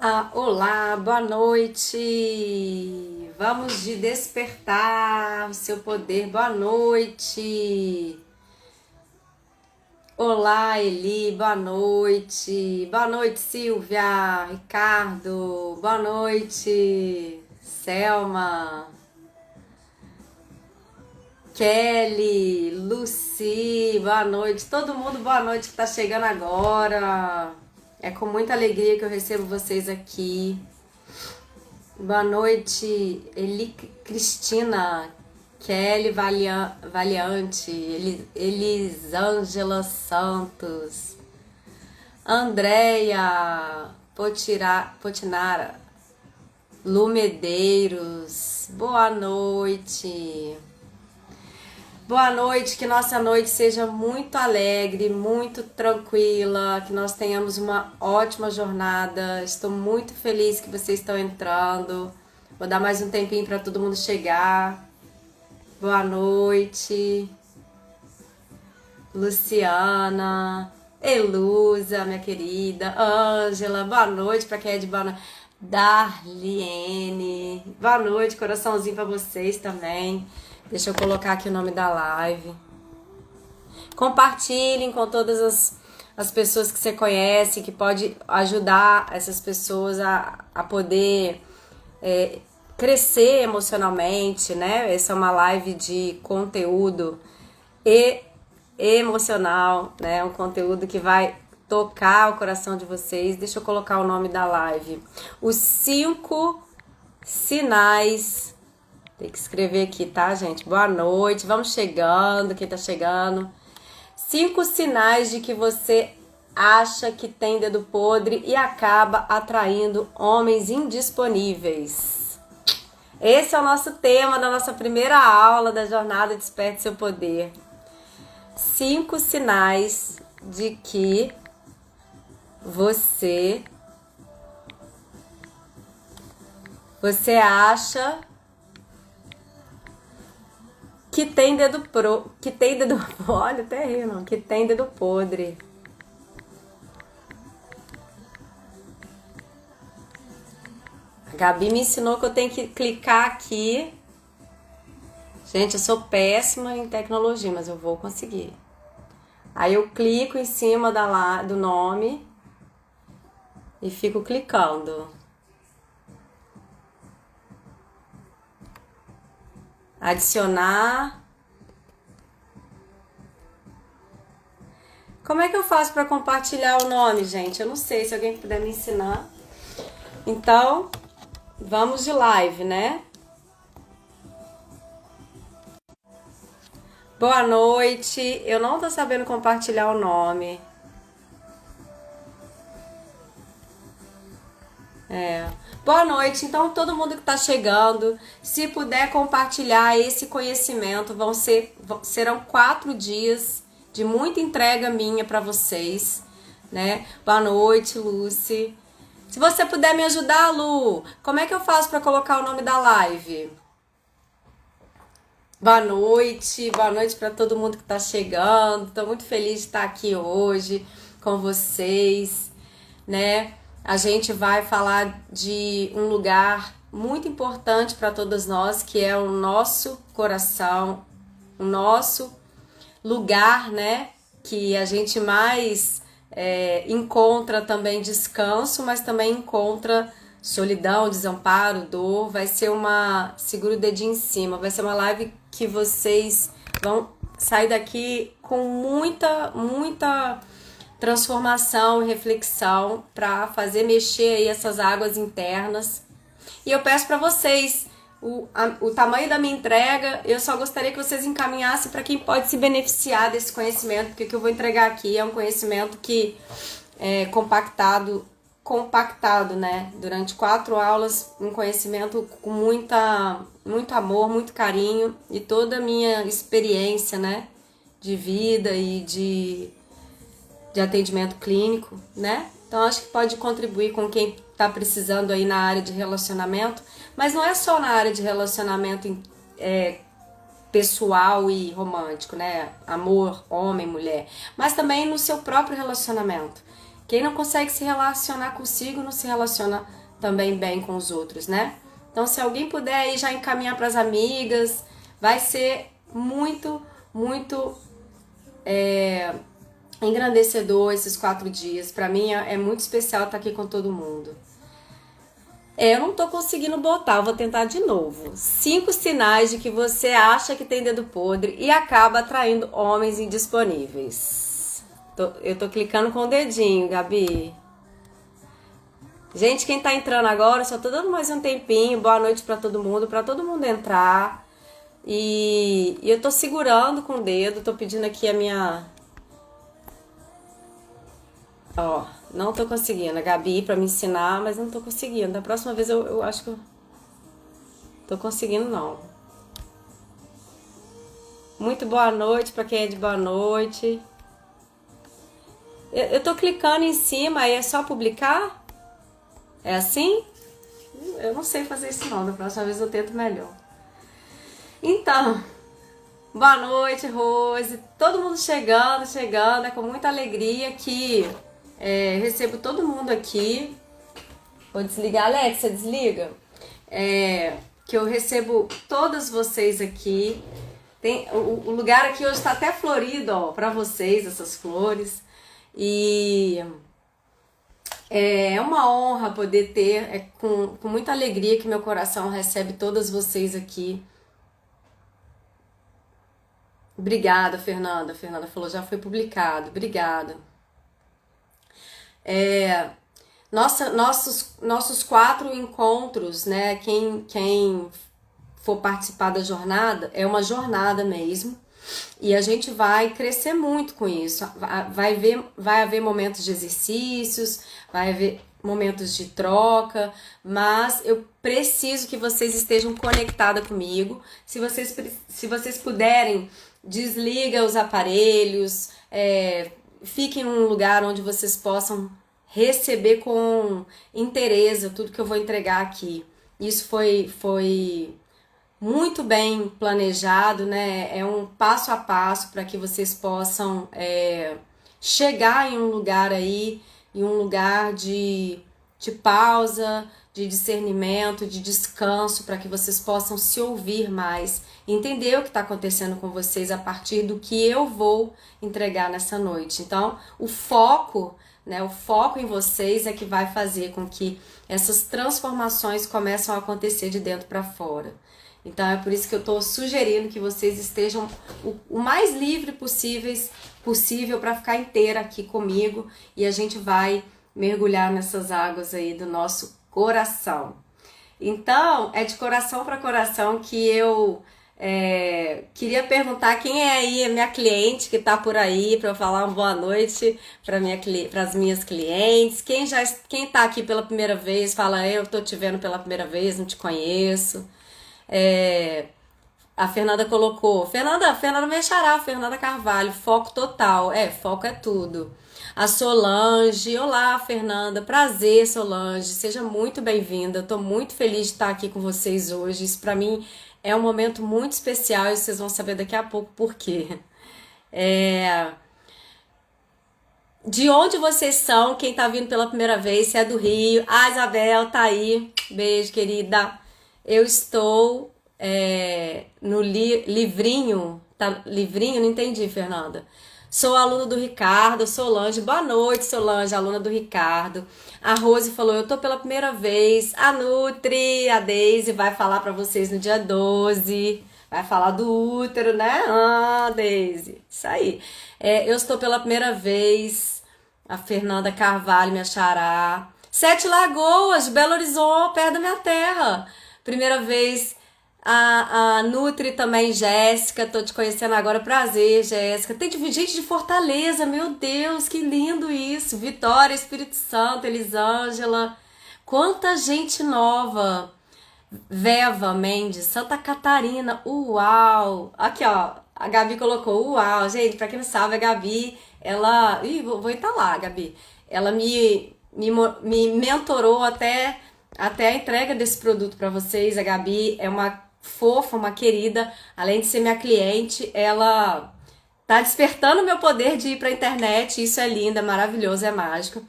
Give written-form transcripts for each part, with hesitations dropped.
Olá, boa noite. Vamos de despertar o seu poder. Boa noite. Olá, Eli, boa noite. Boa noite, Silvia, Ricardo. Boa noite, Selma, Kelly, Lucy. Boa noite. Todo mundo, boa noite que tá chegando agora. É com muita alegria que eu recebo vocês aqui. Boa noite, Eli Cristina, Kelly Valiante, Elisângela Santos, Andréia Potinara, Lu Medeiros, boa noite. Boa noite, que nossa noite seja muito alegre, muito tranquila, que nós tenhamos uma ótima jornada. Estou muito feliz que vocês estão entrando. Vou dar mais um tempinho para todo mundo chegar. Boa noite, Luciana, Elusa, minha querida, Ângela, boa noite para quem é de boa noite. Darliene, boa noite, coraçãozinho para vocês também. Deixa eu colocar aqui o nome da live. Compartilhem com todas as pessoas que você conhece, que pode ajudar essas pessoas a poder crescer emocionalmente, né? Essa é uma live de conteúdo e emocional, né? Um conteúdo que vai tocar o coração de vocês. Deixa eu colocar o nome da live. Os 5 sinais. Tem que escrever aqui, tá, gente? Boa noite, vamos chegando, quem tá chegando. 5 sinais de que você acha que tem dedo podre e acaba atraindo homens indisponíveis. Esse é o nosso tema da nossa primeira aula da jornada Desperte Seu Poder. 5 sinais de que você acha que tem dedo olha, até ri, não, que tem dedo podre. A Gabi me ensinou que eu tenho que clicar aqui. Gente, eu sou péssima em tecnologia, mas eu vou conseguir. Aí eu clico em cima do nome e fico clicando. Adicionar. Como é que eu faço para compartilhar o nome, gente? Eu não sei, se alguém puder me ensinar. Então, vamos de live, né? Boa noite. Eu não tô sabendo compartilhar o nome. Boa noite, então todo mundo que está chegando, se puder compartilhar esse conhecimento, serão 4 dias de muita entrega minha para vocês, né? Boa noite, Lucy. Se você puder me ajudar, Lu, como é que eu faço para colocar o nome da live? Boa noite para todo mundo que está chegando. Estou muito feliz de estar aqui hoje com vocês, né? A gente vai falar de um lugar muito importante para todas nós, que é o nosso coração, o nosso lugar, né? Que a gente mais encontra também descanso, mas também encontra solidão, desamparo, dor. Vai ser segura o dedinho em cima, vai ser uma live que vocês vão sair daqui com muita transformação e reflexão para fazer mexer aí essas águas internas. E eu peço para vocês o tamanho da minha entrega, eu só gostaria que vocês encaminhassem para quem pode se beneficiar desse conhecimento, porque o que eu vou entregar aqui é um conhecimento que é compactado, né? Durante 4 aulas, um conhecimento com muito amor, muito carinho e toda a minha experiência, né? De vida e de atendimento clínico, né? Então acho que pode contribuir com quem está precisando aí na área de relacionamento, mas não é só na área de relacionamento pessoal e romântico, né? Amor, homem, mulher, mas também no seu próprio relacionamento. Quem não consegue se relacionar consigo, não se relaciona também bem com os outros, né? Então, se alguém puder aí já encaminhar para as amigas, vai ser muito, muito engrandecedor esses 4 dias. Para mim é muito especial estar aqui com todo mundo. Eu não tô conseguindo botar, vou tentar de novo. 5 sinais de que você acha que tem dedo podre e acaba atraindo homens indisponíveis. Eu tô clicando com o dedinho, Gabi. Gente, quem tá entrando agora, só tô dando mais um tempinho. Boa noite pra todo mundo entrar. E eu tô segurando com o dedo, tô pedindo aqui a minha... Ó, não tô conseguindo. A Gabi pra me ensinar, mas não tô conseguindo. Da próxima vez eu acho que eu tô conseguindo, não. Muito boa noite pra quem é de boa noite. Eu tô clicando em cima, aí é só publicar? É assim? Eu não sei fazer isso não, da próxima vez eu tento melhor. Então, boa noite, Rose. Todo mundo chegando, é com muita alegria que recebo todo mundo aqui. Vou desligar, Alexa, desliga. Que eu recebo todas vocês aqui. O lugar aqui hoje está até florido, ó, para vocês, essas flores. E é uma honra poder ter, com muita alegria que meu coração recebe todas vocês aqui. Obrigada, Fernanda. A Fernanda falou, já foi publicado. Obrigada. Nossos 4 encontros, né? Quem for participar da jornada, é uma jornada mesmo. E a gente vai crescer muito com isso. Vai haver momentos de exercícios, vai haver momentos de troca, mas eu preciso que vocês estejam conectados comigo. Se vocês puderem, desliga os aparelhos, fiquem num lugar onde vocês possam receber com interesse tudo que eu vou entregar aqui. Isso foi muito bem planejado, né? É um passo a passo para que vocês possam chegar em um lugar aí, em um lugar de pausa, de discernimento, de descanso, para que vocês possam se ouvir mais, entender o que está acontecendo com vocês a partir do que eu vou entregar nessa noite. Então, o foco em vocês é que vai fazer com que essas transformações comecem a acontecer de dentro para fora. Então é por isso que eu estou sugerindo que vocês estejam o mais livre possível para ficar inteira aqui comigo e a gente vai mergulhar nessas águas aí do nosso coração. Então é de coração para coração que eu queria perguntar quem é aí a minha cliente que está por aí para eu falar uma boa noite para as minhas clientes. Quem está aqui pela primeira vez, fala eu estou te vendo pela primeira vez, não te conheço. A Fernanda colocou, Fernanda me achará, Fernanda Carvalho, foco total, foco é tudo. A Solange, olá Fernanda, prazer Solange, seja muito bem-vinda, eu tô muito feliz de estar aqui com vocês hoje, isso pra mim é um momento muito especial e vocês vão saber daqui a pouco por quê. De onde vocês são, quem tá vindo pela primeira vez, se é do Rio, a Isabel tá aí, beijo querida. Eu estou no livrinho, tá? Livrinho, não entendi, Fernanda. Sou aluna do Ricardo, Solange, boa noite, Solange, aluna do Ricardo. A Rose falou, eu tô pela primeira vez. A Nutri, a Deise vai falar pra vocês no dia 12. Vai falar do útero, né? Ah, Deise, isso aí. Eu estou pela primeira vez. A Fernanda Carvalho me achará. 7 Lagoas, Belo Horizonte, perto da minha terra. Primeira vez, a Nutri também, Jéssica, tô te conhecendo agora, prazer, Jéssica. Tem gente de Fortaleza, meu Deus, que lindo isso. Vitória, Espírito Santo, Elisângela, quanta gente nova. Veva Mendes, Santa Catarina, uau. Aqui, ó, a Gabi colocou, uau. Gente, pra quem não sabe, a Gabi, ela... vou entalar, Gabi. Ela me mentorou até a entrega desse produto para vocês. A Gabi é uma fofa, uma querida, além de ser minha cliente, ela Tá despertando o meu poder de ir pra internet. Isso é lindo, é maravilhoso, é mágico.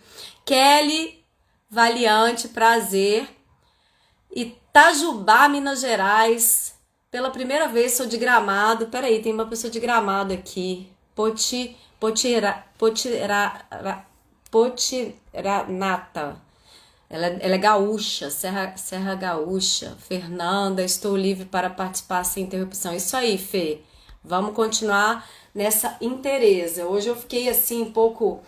Kelly Valiante, prazer. Itajubá, Minas Gerais. Pela primeira vez sou de Gramado. Peraí, tem uma pessoa de Gramado aqui. Potiranata. Ela é gaúcha, Serra Gaúcha. Fernanda, estou livre para participar sem interrupção. Isso aí, Fê. Vamos continuar nessa inteireza. Hoje eu fiquei assim um pouco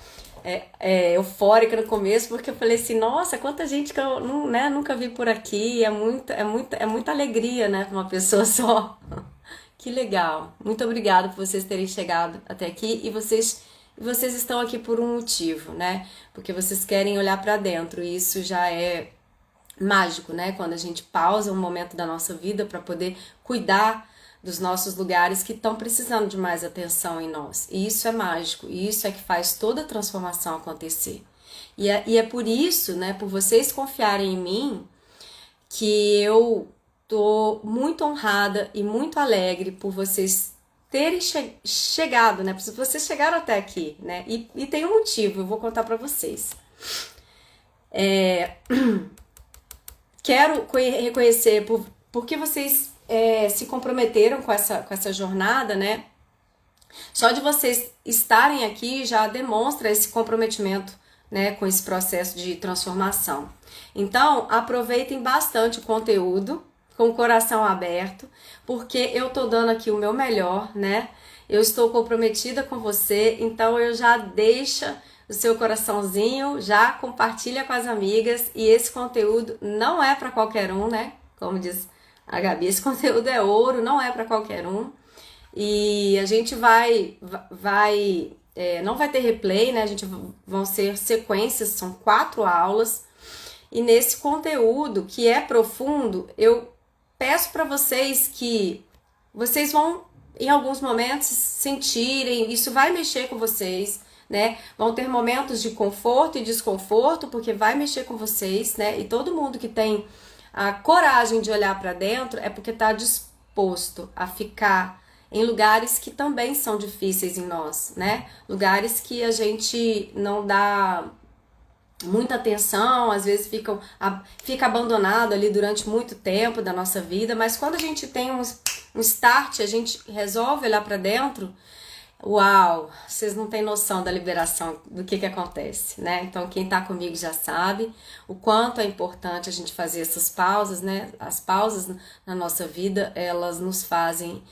eufórica no começo, porque eu falei assim, nossa, quanta gente que eu nunca vi por aqui. É muita alegria, né, para uma pessoa só. Que legal. Muito obrigada por vocês terem chegado até aqui e vocês estão aqui por um motivo, né? Porque vocês querem olhar para dentro e isso já é mágico, né? Quando a gente pausa um momento da nossa vida para poder cuidar dos nossos lugares que estão precisando de mais atenção em nós. E isso é mágico, e isso é que faz toda a transformação acontecer. E é por isso, né, por vocês confiarem em mim, que eu tô muito honrada e muito alegre por vocês terem chegado, né? Vocês chegaram até aqui, né? E tem um motivo, eu vou contar para vocês. Quero reconhecer porque vocês se comprometeram com essa jornada, né? Só de vocês estarem aqui já demonstra esse comprometimento, né, com esse processo de transformação. Então, aproveitem bastante o conteúdo, com o coração aberto, porque eu tô dando aqui o meu melhor, né? Eu estou comprometida com você, então eu já deixa o seu coraçãozinho, já compartilha com as amigas, e esse conteúdo não é para qualquer um, né? Como diz a Gabi, esse conteúdo é ouro, não é para qualquer um. E a gente não vai ter replay, né? Vão ser sequências, são 4 aulas. E nesse conteúdo que é profundo, eu peço para vocês que vocês vão, em alguns momentos, sentirem, isso vai mexer com vocês, né? Vão ter momentos de conforto e desconforto, porque vai mexer com vocês, né? E todo mundo que tem a coragem de olhar para dentro é porque está disposto a ficar em lugares que também são difíceis em nós, né? Lugares que a gente não dá muita atenção, às vezes fica abandonado ali durante muito tempo da nossa vida, mas quando a gente tem um start, a gente resolve olhar para dentro, uau, vocês não têm noção da liberação, do que acontece, né? Então quem tá comigo já sabe o quanto é importante a gente fazer essas pausas, né? As pausas na nossa vida, elas nos fazem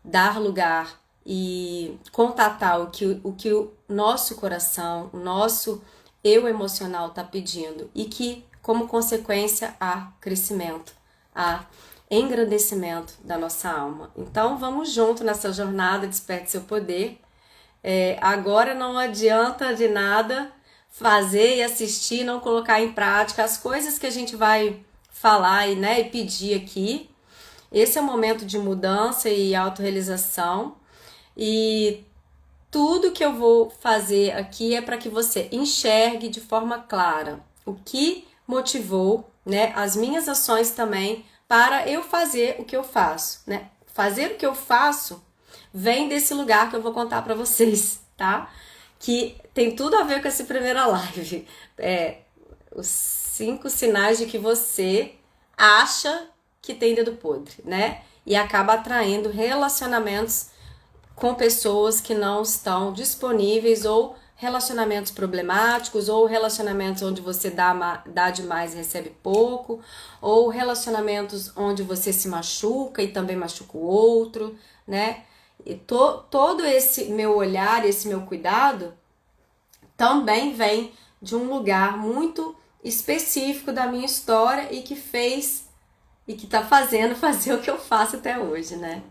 dar lugar e contatar o que o nosso coração, o nosso eu emocional está pedindo, e que, como consequência, há crescimento, há engrandecimento da nossa alma. Então vamos junto nessa jornada, desperte seu poder. Agora não adianta de nada fazer e assistir, não colocar em prática as coisas que a gente vai falar e pedir aqui. Esse é o momento de mudança e autorrealização, e tudo que eu vou fazer aqui é para que você enxergue de forma clara o que motivou, né, as minhas ações também para eu fazer o que eu faço, né? Fazer o que eu faço vem desse lugar que eu vou contar para vocês, tá? Que tem tudo a ver com essa primeira live. Os 5 sinais de que você acha que tem dedo podre, né? E acaba atraindo relacionamentos com pessoas que não estão disponíveis, ou relacionamentos problemáticos, ou relacionamentos onde você dá demais e recebe pouco, ou relacionamentos onde você se machuca e também machuca o outro, né? E todo esse meu olhar, esse meu cuidado também vem de um lugar muito específico da minha história e que fez e que tá fazendo fazer o que eu faço até hoje, né?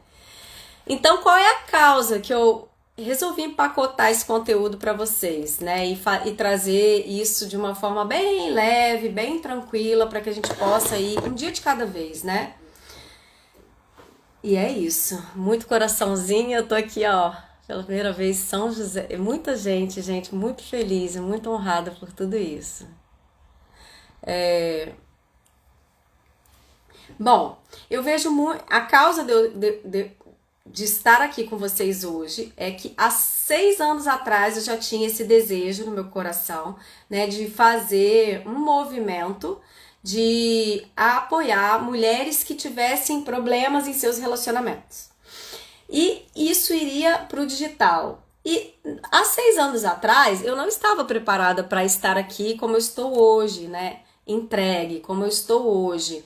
Então, qual é a causa que eu resolvi empacotar esse conteúdo para vocês, né? E trazer isso de uma forma bem leve, bem tranquila, para que a gente possa ir um dia de cada vez, né? E é isso. Muito coraçãozinho. Eu tô aqui, ó, pela primeira vez em São José. Muita gente, muito feliz e muito honrada por tudo isso. Bom, eu vejo muito. A causa de estar aqui com vocês hoje é que há 6 anos atrás eu já tinha esse desejo no meu coração, né, de fazer um movimento de apoiar mulheres que tivessem problemas em seus relacionamentos. E isso iria para o digital. E há 6 anos atrás eu não estava preparada para estar aqui como eu estou hoje, né? Entregue, como eu estou hoje,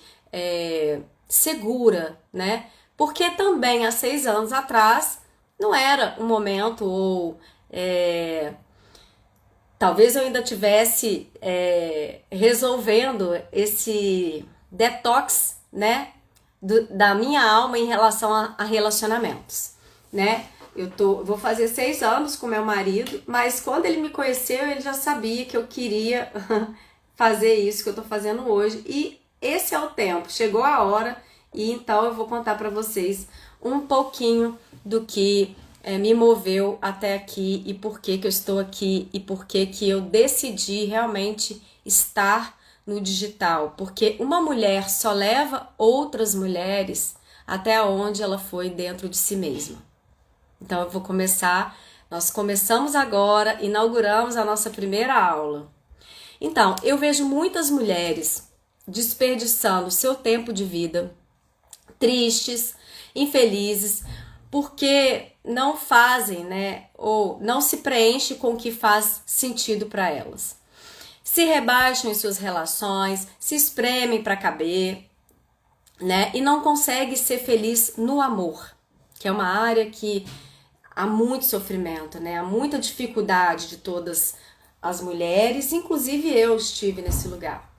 segura, né? Porque também há 6 anos atrás não era um momento, ou talvez eu ainda tivesse resolvendo esse detox, né? Da minha alma em relação a relacionamentos, né? Vou fazer 6 anos com meu marido, mas quando ele me conheceu, ele já sabia que eu queria fazer isso que eu tô fazendo hoje. E esse é o tempo, chegou a hora, e então eu vou contar para vocês um pouquinho do que me moveu até aqui e por que eu estou aqui e por que eu decidi realmente estar no digital. Porque uma mulher só leva outras mulheres até onde ela foi dentro de si mesma. Então eu vou começar, nós começamos agora, inauguramos a nossa primeira aula. Então, eu vejo muitas mulheres desperdiçando seu tempo de vida, tristes, infelizes, porque não fazem, né, ou não se preenche com o que faz sentido para elas. Se rebaixam em suas relações, se espremem para caber, né, e não conseguem ser feliz no amor, que é uma área que há muito sofrimento, né? Há muita dificuldade de todas as mulheres, inclusive eu estive nesse lugar.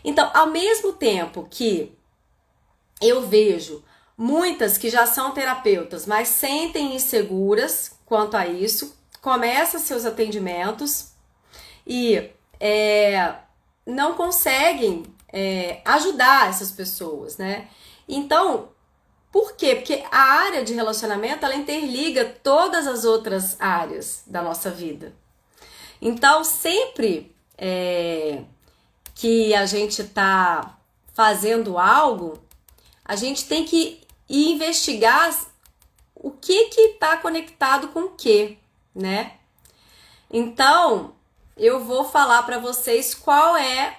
Então, ao mesmo tempo que eu vejo muitas que já são terapeutas, mas sentem inseguras quanto a isso, começam seus atendimentos e não conseguem ajudar essas pessoas, né? Então, por quê? Porque a área de relacionamento, ela interliga todas as outras áreas da nossa vida. Então, sempre que a gente está fazendo algo, a gente tem que investigar o que está conectado com o que, né? Então, eu vou falar para vocês qual é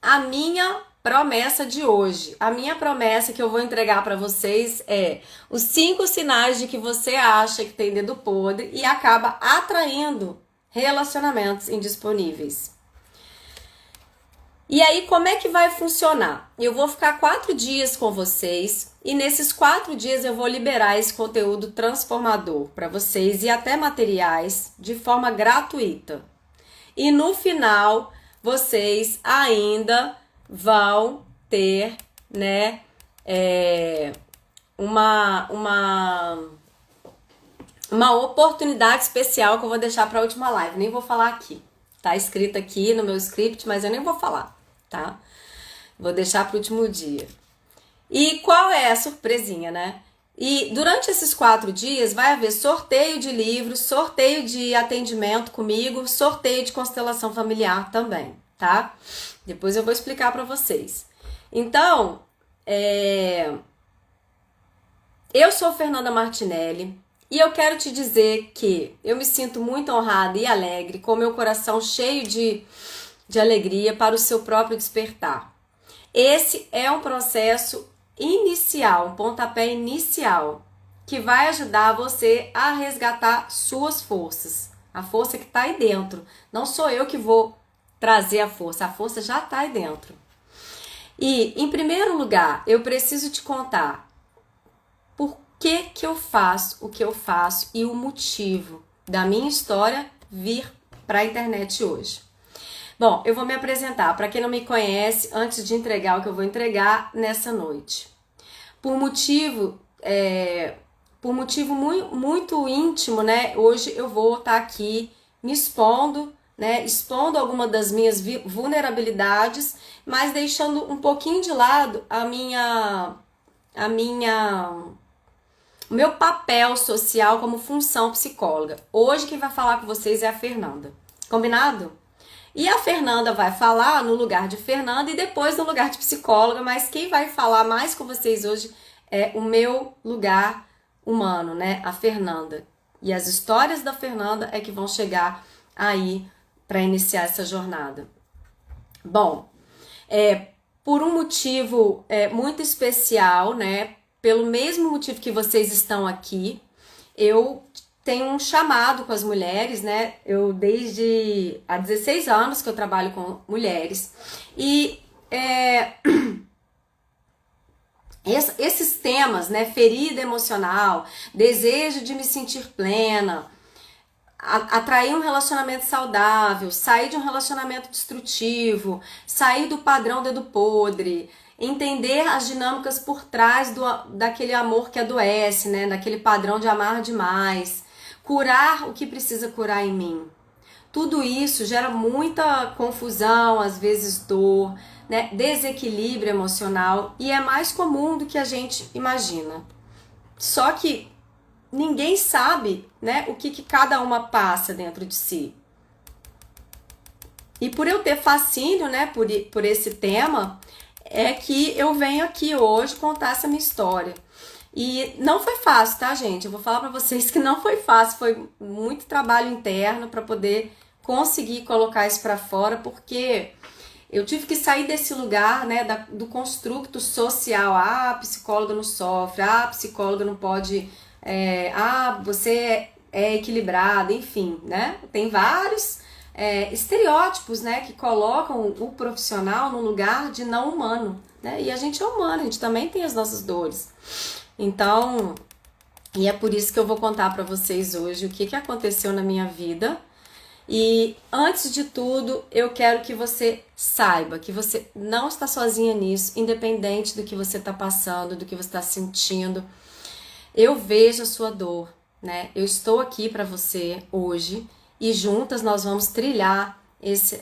a minha promessa de hoje. A minha promessa que eu vou entregar para vocês é os 5 sinais de que você acha que tem dedo podre e acaba atraindo relacionamentos indisponíveis. E aí, como é que vai funcionar? Eu vou ficar 4 dias com vocês e nesses 4 dias eu vou liberar esse conteúdo transformador para vocês e até materiais de forma gratuita. E no final, vocês ainda vão ter, né, uma oportunidade especial que eu vou deixar para a última live. Nem vou falar aqui. Tá escrito aqui no meu script, mas eu nem vou falar, tá? Vou deixar para o último dia. E qual é a surpresinha, né? E durante esses 4 dias vai haver sorteio de livros, sorteio de atendimento comigo, sorteio de constelação familiar também, tá? Depois eu vou explicar para vocês. Então, eu sou Fernanda Martinelli e eu quero te dizer que eu me sinto muito honrada e alegre, com meu coração cheio de alegria para o seu próprio despertar. Esse é um processo inicial, um pontapé inicial, que vai ajudar você a resgatar suas forças. A força que está aí dentro. Não sou eu que vou trazer a força já está aí dentro. E, em primeiro lugar, eu preciso te contar por que eu faço o que eu faço e o motivo da minha história vir para a internet hoje. Bom, eu vou me apresentar para quem não me conhece antes de entregar o que eu vou entregar nessa noite. Por motivo muito íntimo, né? Hoje eu vou estar aqui me expondo, né? Expondo alguma das minhas vulnerabilidades, mas deixando um pouquinho de lado o meu papel social como função psicóloga. Hoje quem vai falar com vocês é a Fernanda. Combinado? E a Fernanda vai falar no lugar de Fernanda e depois no lugar de psicóloga, mas quem vai falar mais com vocês hoje é o meu lugar humano, né? A Fernanda. E as histórias da Fernanda é que vão chegar aí para iniciar essa jornada. Bom, por um motivo muito especial, né? Pelo mesmo motivo que vocês estão aqui, eu tenho um chamado com as mulheres, né? Eu desde há 16 anos que eu trabalho com mulheres e esses temas, né? Ferida emocional, desejo de me sentir plena, atrair um relacionamento saudável, sair de um relacionamento destrutivo, sair do padrão dedo podre, entender as dinâmicas por trás daquele amor que adoece, né? Daquele padrão de amar demais, curar o que precisa curar em mim. Tudo isso gera muita confusão, às vezes dor, né? Desequilíbrio emocional e é mais comum do que a gente imagina. Só que ninguém sabe, né, o que cada uma passa dentro de si. E por eu ter fascínio, né, por esse tema, é que eu venho aqui hoje contar essa minha história. E não foi fácil, tá, gente? Eu vou falar pra vocês que não foi fácil, foi muito trabalho interno para poder conseguir colocar isso para fora, porque eu tive que sair desse lugar, né, do construto social. Ah, a psicóloga não sofre, ah, a psicóloga não pode... você é equilibrado, enfim, né? Tem vários estereótipos, né, que colocam o profissional no lugar de não humano, né? E a gente é humano, a gente também tem as nossas dores. Então, e é por isso que eu vou contar para vocês hoje o que aconteceu na minha vida. E antes de tudo, eu quero que você saiba que você não está sozinha nisso, independente do que você está passando, do que você está sentindo. Eu vejo a sua dor, né? Eu estou aqui para você hoje e juntas nós vamos trilhar esses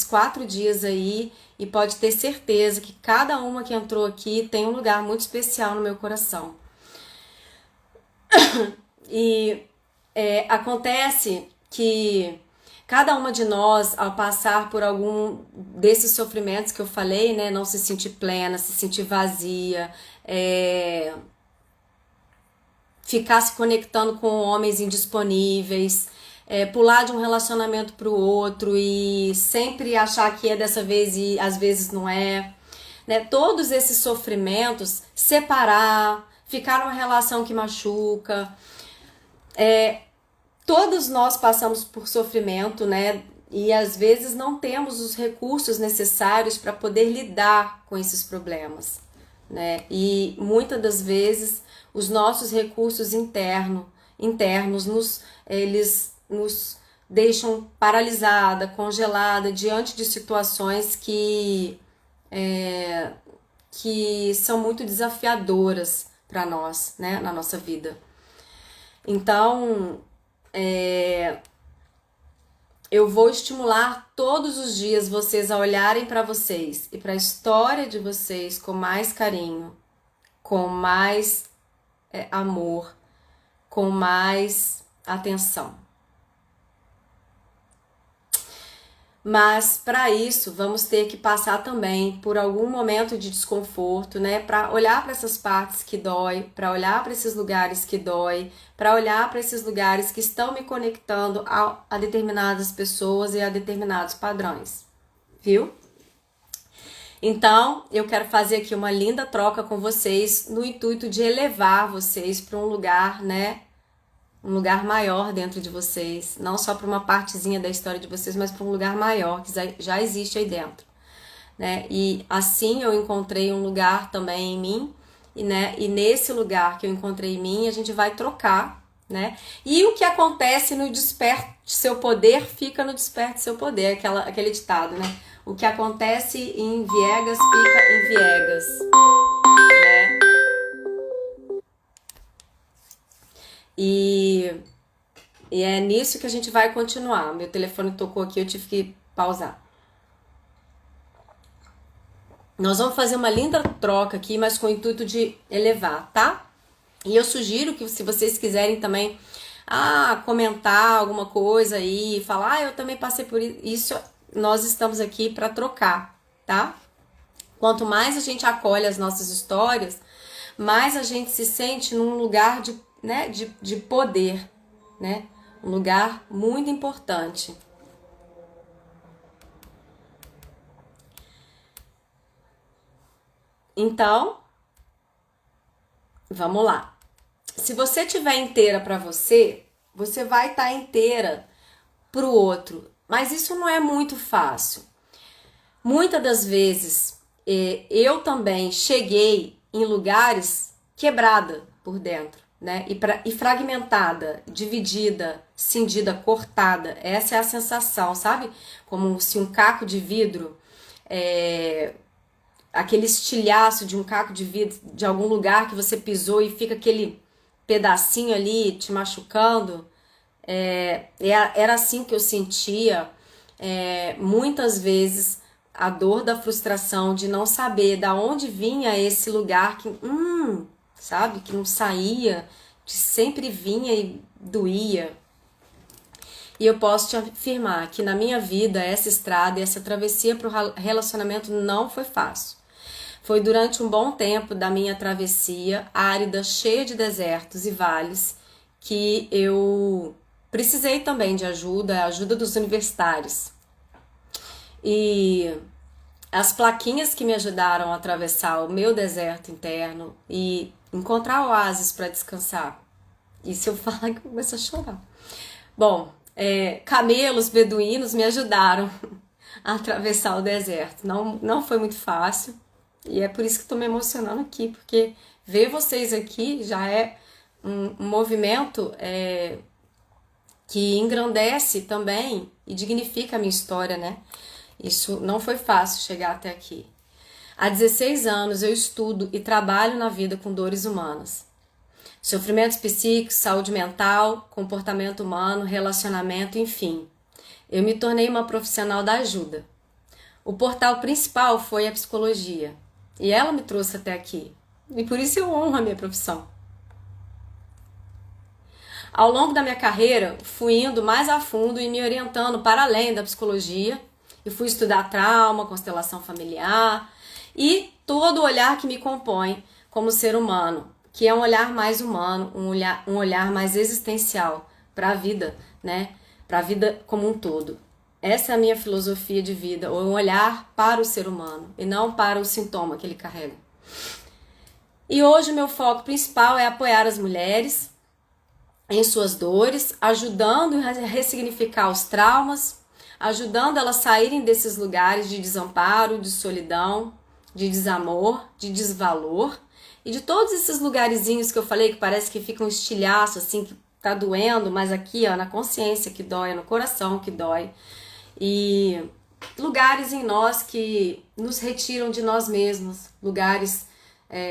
4 dias aí e pode ter certeza que cada uma que entrou aqui tem um lugar muito especial no meu coração. E acontece que cada uma de nós, ao passar por algum desses sofrimentos que eu falei, né? Não se sentir plena, se sentir vazia, ficar se conectando com homens indisponíveis, pular de um relacionamento para o outro e sempre achar que é dessa vez e às vezes não é, né? Todos esses sofrimentos, separar, ficar numa relação que machuca, todos nós passamos por sofrimento, né? E às vezes não temos os recursos necessários para poder lidar com esses problemas, né? E muitas das vezes os nossos recursos internos eles nos deixam paralisada, congelada diante de situações que são muito desafiadoras para nós, né, na nossa vida. Então, eu vou estimular todos os dias vocês a olharem para vocês e para a história de vocês com mais carinho, com mais amor, com mais atenção. Mas para isso vamos ter que passar também por algum momento de desconforto, né? Para olhar para essas partes que dói, para olhar para esses lugares que dói, para olhar para esses lugares que estão me conectando a determinadas pessoas e a determinados padrões, viu? Então, eu quero fazer aqui uma linda troca com vocês no intuito de elevar vocês para um lugar, né? Um lugar maior dentro de vocês, não só para uma partezinha da história de vocês, mas para um lugar maior que já existe aí dentro, né? E assim eu encontrei um lugar também em mim, e nesse lugar que eu encontrei em mim, a gente vai trocar, né? E o que acontece no desperte seu poder, fica no desperte seu poder, aquele ditado, né? O que acontece em Viegas, fica em Viegas, né? E é nisso que a gente vai continuar. Meu telefone tocou aqui, eu tive que pausar. Nós vamos fazer uma linda troca aqui, mas com o intuito de elevar, tá? E eu sugiro que, se vocês quiserem também comentar alguma coisa aí, falar, eu também passei por isso, nós estamos aqui para trocar, tá? Quanto mais a gente acolhe as nossas histórias, mais a gente se sente num lugar de poder, né? Um lugar muito importante. Então, vamos lá. Se você tiver inteira para você, você vai estar inteira para o outro. Mas isso não é muito fácil. Muitas das vezes eu também cheguei em lugares quebrada por dentro, né? E fragmentada, dividida, cindida, cortada. Essa é a sensação, sabe? Como se um caco de vidro, aquele estilhaço de um caco de vidro de algum lugar que você pisou e fica aquele pedacinho ali te machucando. Era assim que eu sentia muitas vezes a dor da frustração de não saber da onde vinha esse lugar que, sabe, que não saía, que sempre vinha e doía. E eu posso te afirmar que na minha vida essa estrada e essa travessia para o relacionamento não foi fácil. Foi durante um bom tempo da minha travessia árida, cheia de desertos e vales, que eu precisei também de ajuda, a ajuda dos universitários. E as plaquinhas que me ajudaram a atravessar o meu deserto interno e encontrar oásis para descansar. E se eu falar que eu começo a chorar. Bom, camelos beduínos me ajudaram a atravessar o deserto. Não foi muito fácil. E é por isso que estou me emocionando aqui, porque ver vocês aqui já é um movimento que engrandece também e dignifica a minha história, né? Isso não foi fácil chegar até aqui. Há 16 anos eu estudo e trabalho na vida com dores humanas. Sofrimentos psíquicos, saúde mental, comportamento humano, relacionamento, enfim. Eu me tornei uma profissional da ajuda. O portal principal foi a psicologia. E ela me trouxe até aqui. E por isso eu honro a minha profissão. Ao longo da minha carreira, fui indo mais a fundo e me orientando para além da psicologia. Eu fui estudar trauma, constelação familiar e todo o olhar que me compõe como ser humano, que é um olhar mais humano, um olhar mais existencial para a vida, né? Para a vida como um todo. Essa é a minha filosofia de vida, um olhar para o ser humano e não para o sintoma que ele carrega. E hoje o meu foco principal é apoiar as mulheres em suas dores, ajudando a ressignificar os traumas, ajudando elas a saírem desses lugares de desamparo, de solidão, de desamor, de desvalor e de todos esses lugarzinhos que eu falei que parece que fica um estilhaço assim, que tá doendo, mas aqui ó, na consciência que dói, no coração que dói. E lugares em nós que nos retiram de nós mesmos, lugares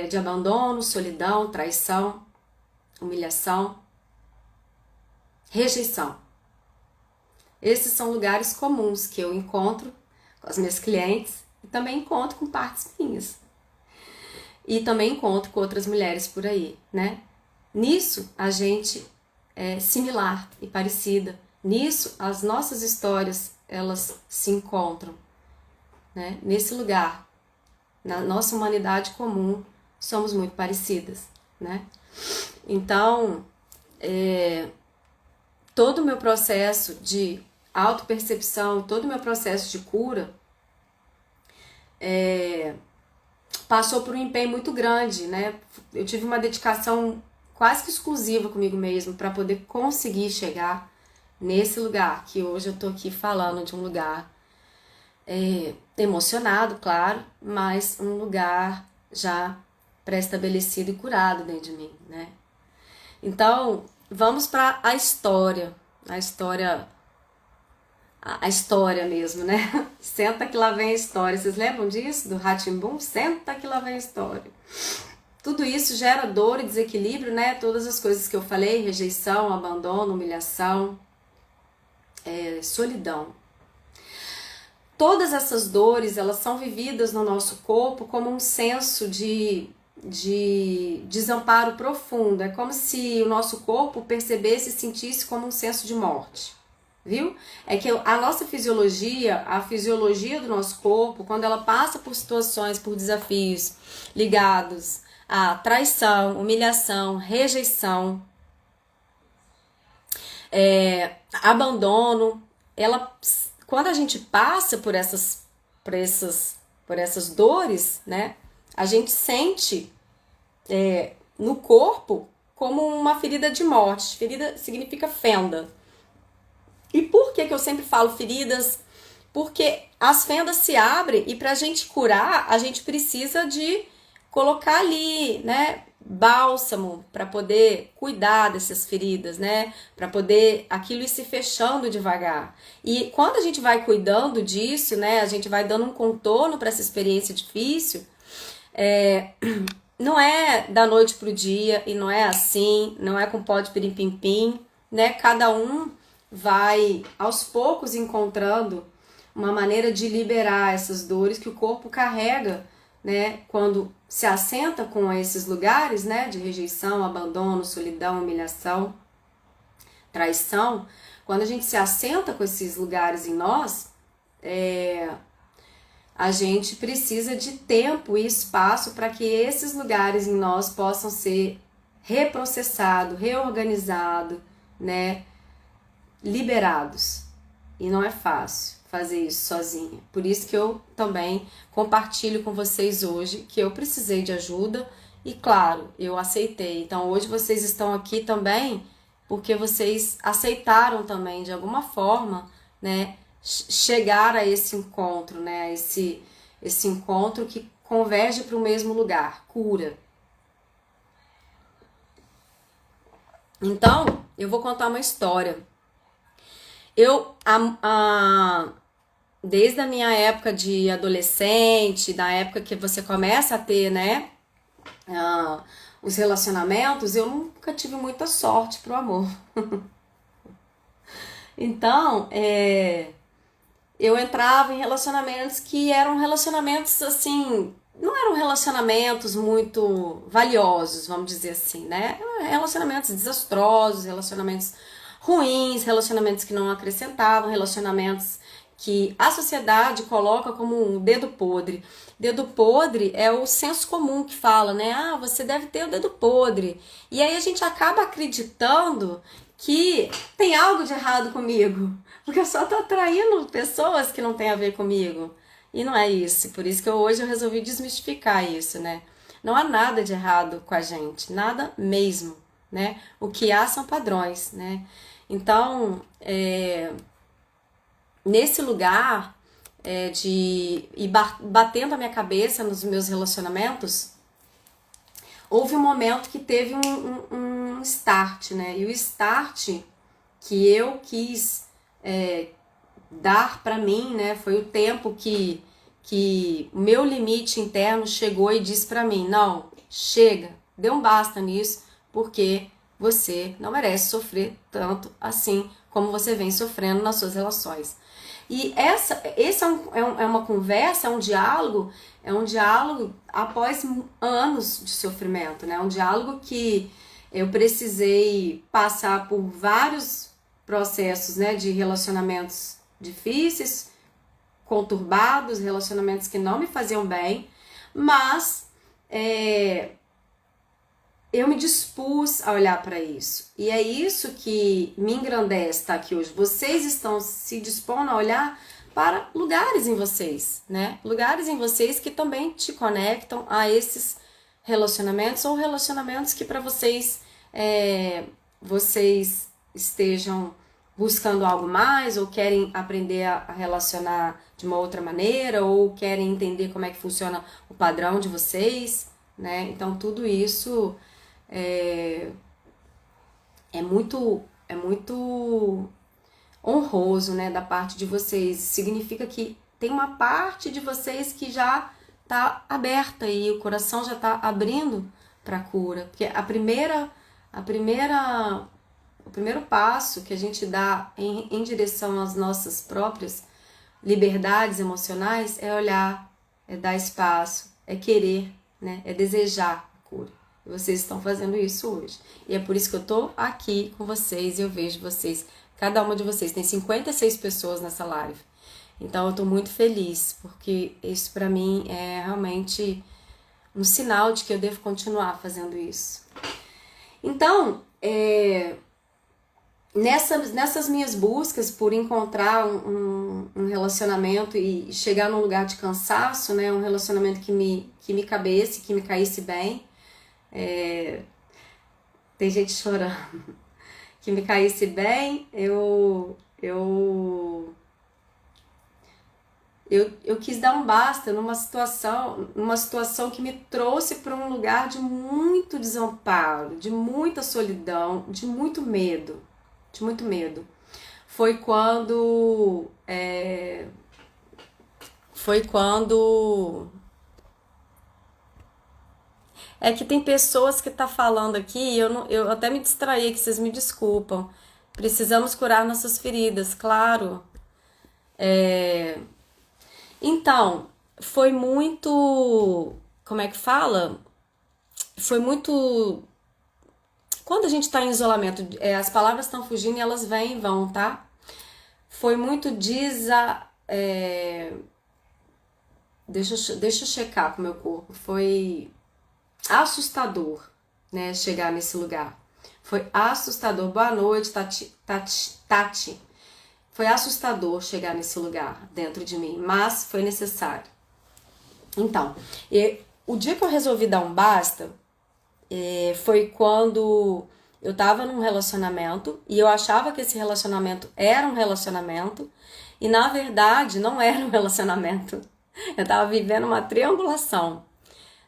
de abandono, solidão, traição, humilhação, rejeição. Esses são lugares comuns que eu encontro com as minhas clientes e também encontro com partes minhas. E também encontro com outras mulheres por aí, né? Nisso a gente é similar e parecida. Nisso as nossas histórias elas se encontram, né? Nesse lugar, na nossa humanidade comum, somos muito parecidas, né? Então, todo o meu processo de autopercepção, todo o meu processo de cura passou por um empenho muito grande, né? Eu tive uma dedicação quase que exclusiva comigo mesmo para poder conseguir chegar nesse lugar, que hoje eu tô aqui falando de um lugar emocionado, claro, mas um lugar já pré-estabelecido e curado dentro de mim, né? Então, vamos para a história mesmo, né? Senta que lá vem a história. Vocês lembram disso? Do Rá-Tim-Bum? Senta que lá vem a história. Tudo isso gera dor e desequilíbrio, né? Todas as coisas que eu falei, rejeição, abandono, humilhação, solidão. Todas essas dores, elas são vividas no nosso corpo como um senso de desamparo profundo. É como se o nosso corpo percebesse e sentisse como um senso de morte, viu? É que a nossa fisiologia, a fisiologia do nosso corpo, quando ela passa por situações, por desafios ligados a traição, humilhação, rejeição, abandono, ela, quando a gente passa por essas dores, né, a gente sente no corpo como uma ferida de morte. Ferida significa fenda. E por que eu sempre falo feridas? Porque as fendas se abrem e para a gente curar, a gente precisa de colocar ali, né, bálsamo para poder cuidar dessas feridas, né, para poder aquilo ir se fechando devagar. E quando a gente vai cuidando disso, né, a gente vai dando um contorno para essa experiência difícil, não é da noite pro dia e não é assim, não é com pó de pirim-pim-pim, né, cada um vai aos poucos encontrando uma maneira de liberar essas dores que o corpo carrega, né, quando se assenta com esses lugares, né, de rejeição, abandono, solidão, humilhação, traição. Quando a gente se assenta com esses lugares em nós, a gente precisa de tempo e espaço para que esses lugares em nós possam ser reprocessados, reorganizados, né, liberados. E não é fácil fazer isso sozinha. Por isso que eu também compartilho com vocês hoje que eu precisei de ajuda e, claro, eu aceitei. Então, hoje vocês estão aqui também porque vocês aceitaram também, de alguma forma, né, chegar a esse encontro, né, esse encontro que converge para o mesmo lugar, cura. Então, eu vou contar uma história. Desde a minha época de adolescente, da época que você começa a ter, né, os relacionamentos, eu nunca tive muita sorte pro amor. Então, eu entrava em relacionamentos que eram relacionamentos, assim, não eram relacionamentos muito valiosos, vamos dizer assim, né? Relacionamentos desastrosos, relacionamentos ruins, relacionamentos que não acrescentavam, relacionamentos que a sociedade coloca como um dedo podre. Dedo podre é o senso comum que fala, né? Ah, você deve ter o dedo podre. E aí a gente acaba acreditando que tem algo de errado comigo, porque eu só tô atraindo pessoas que não tem a ver comigo. E não é isso. Por isso que hoje eu resolvi desmistificar isso, né? Não há nada de errado com a gente, nada mesmo, né? O que há são padrões, né? Então, nesse lugar de ir batendo a minha cabeça nos meus relacionamentos, houve um momento que teve um start, né? E o start que eu quis dar pra mim, né? Foi o tempo que o meu limite interno chegou e disse pra mim, não, chega, dê um basta nisso, porque você não merece sofrer tanto assim como você vem sofrendo nas suas relações. E esse é uma conversa, é um diálogo após anos de sofrimento, né? Um diálogo que eu precisei passar por vários processos, né, de relacionamentos difíceis, conturbados, relacionamentos que não me faziam bem, mas eu me dispus a olhar para isso. E é isso que me engrandece estar aqui hoje. Vocês estão se dispondo a olhar para lugares em vocês, né? Lugares em vocês que também te conectam a esses relacionamentos ou relacionamentos que para vocês vocês estejam buscando algo mais ou querem aprender a relacionar de uma outra maneira ou querem entender como é que funciona o padrão de vocês, né? Então tudo isso é muito honroso, né, da parte de vocês. Significa que tem uma parte de vocês que já tá aberta e o coração já tá abrindo para cura, porque o primeiro passo que a gente dá em direção às nossas próprias liberdades emocionais é olhar, é dar espaço, é querer, né, é desejar a cura. Vocês estão fazendo isso hoje. E é por isso que eu tô aqui com vocês e eu vejo vocês cada uma de vocês. Tem 56 pessoas nessa live. Então eu tô muito feliz, porque isso pra mim é realmente um sinal de que eu devo continuar fazendo isso. Então, nessas minhas buscas por encontrar um relacionamento e chegar num lugar de cansaço, né, um relacionamento que me cabesse, que me caísse bem, tem gente chorando, que me caísse bem, eu quis dar um basta numa situação que me trouxe para um lugar de muito desamparo, de muita solidão, de muito medo. Foi quando é que tem pessoas que tá falando aqui e eu até me distraí, que vocês me desculpam. Precisamos curar nossas feridas, claro. Então, foi muito, como é que fala? Foi muito, quando a gente tá em isolamento, as palavras estão fugindo e elas vêm e vão, tá? Foi muito deixa eu checar com o meu corpo. Foi assustador, né, chegar nesse lugar. Foi assustador. Boa noite, Tati. Foi assustador chegar nesse lugar dentro de mim, mas foi necessário. Então, o dia que eu resolvi dar um basta, foi quando eu tava num relacionamento e eu achava que esse relacionamento era um relacionamento e na verdade não era um relacionamento. Eu tava vivendo uma triangulação,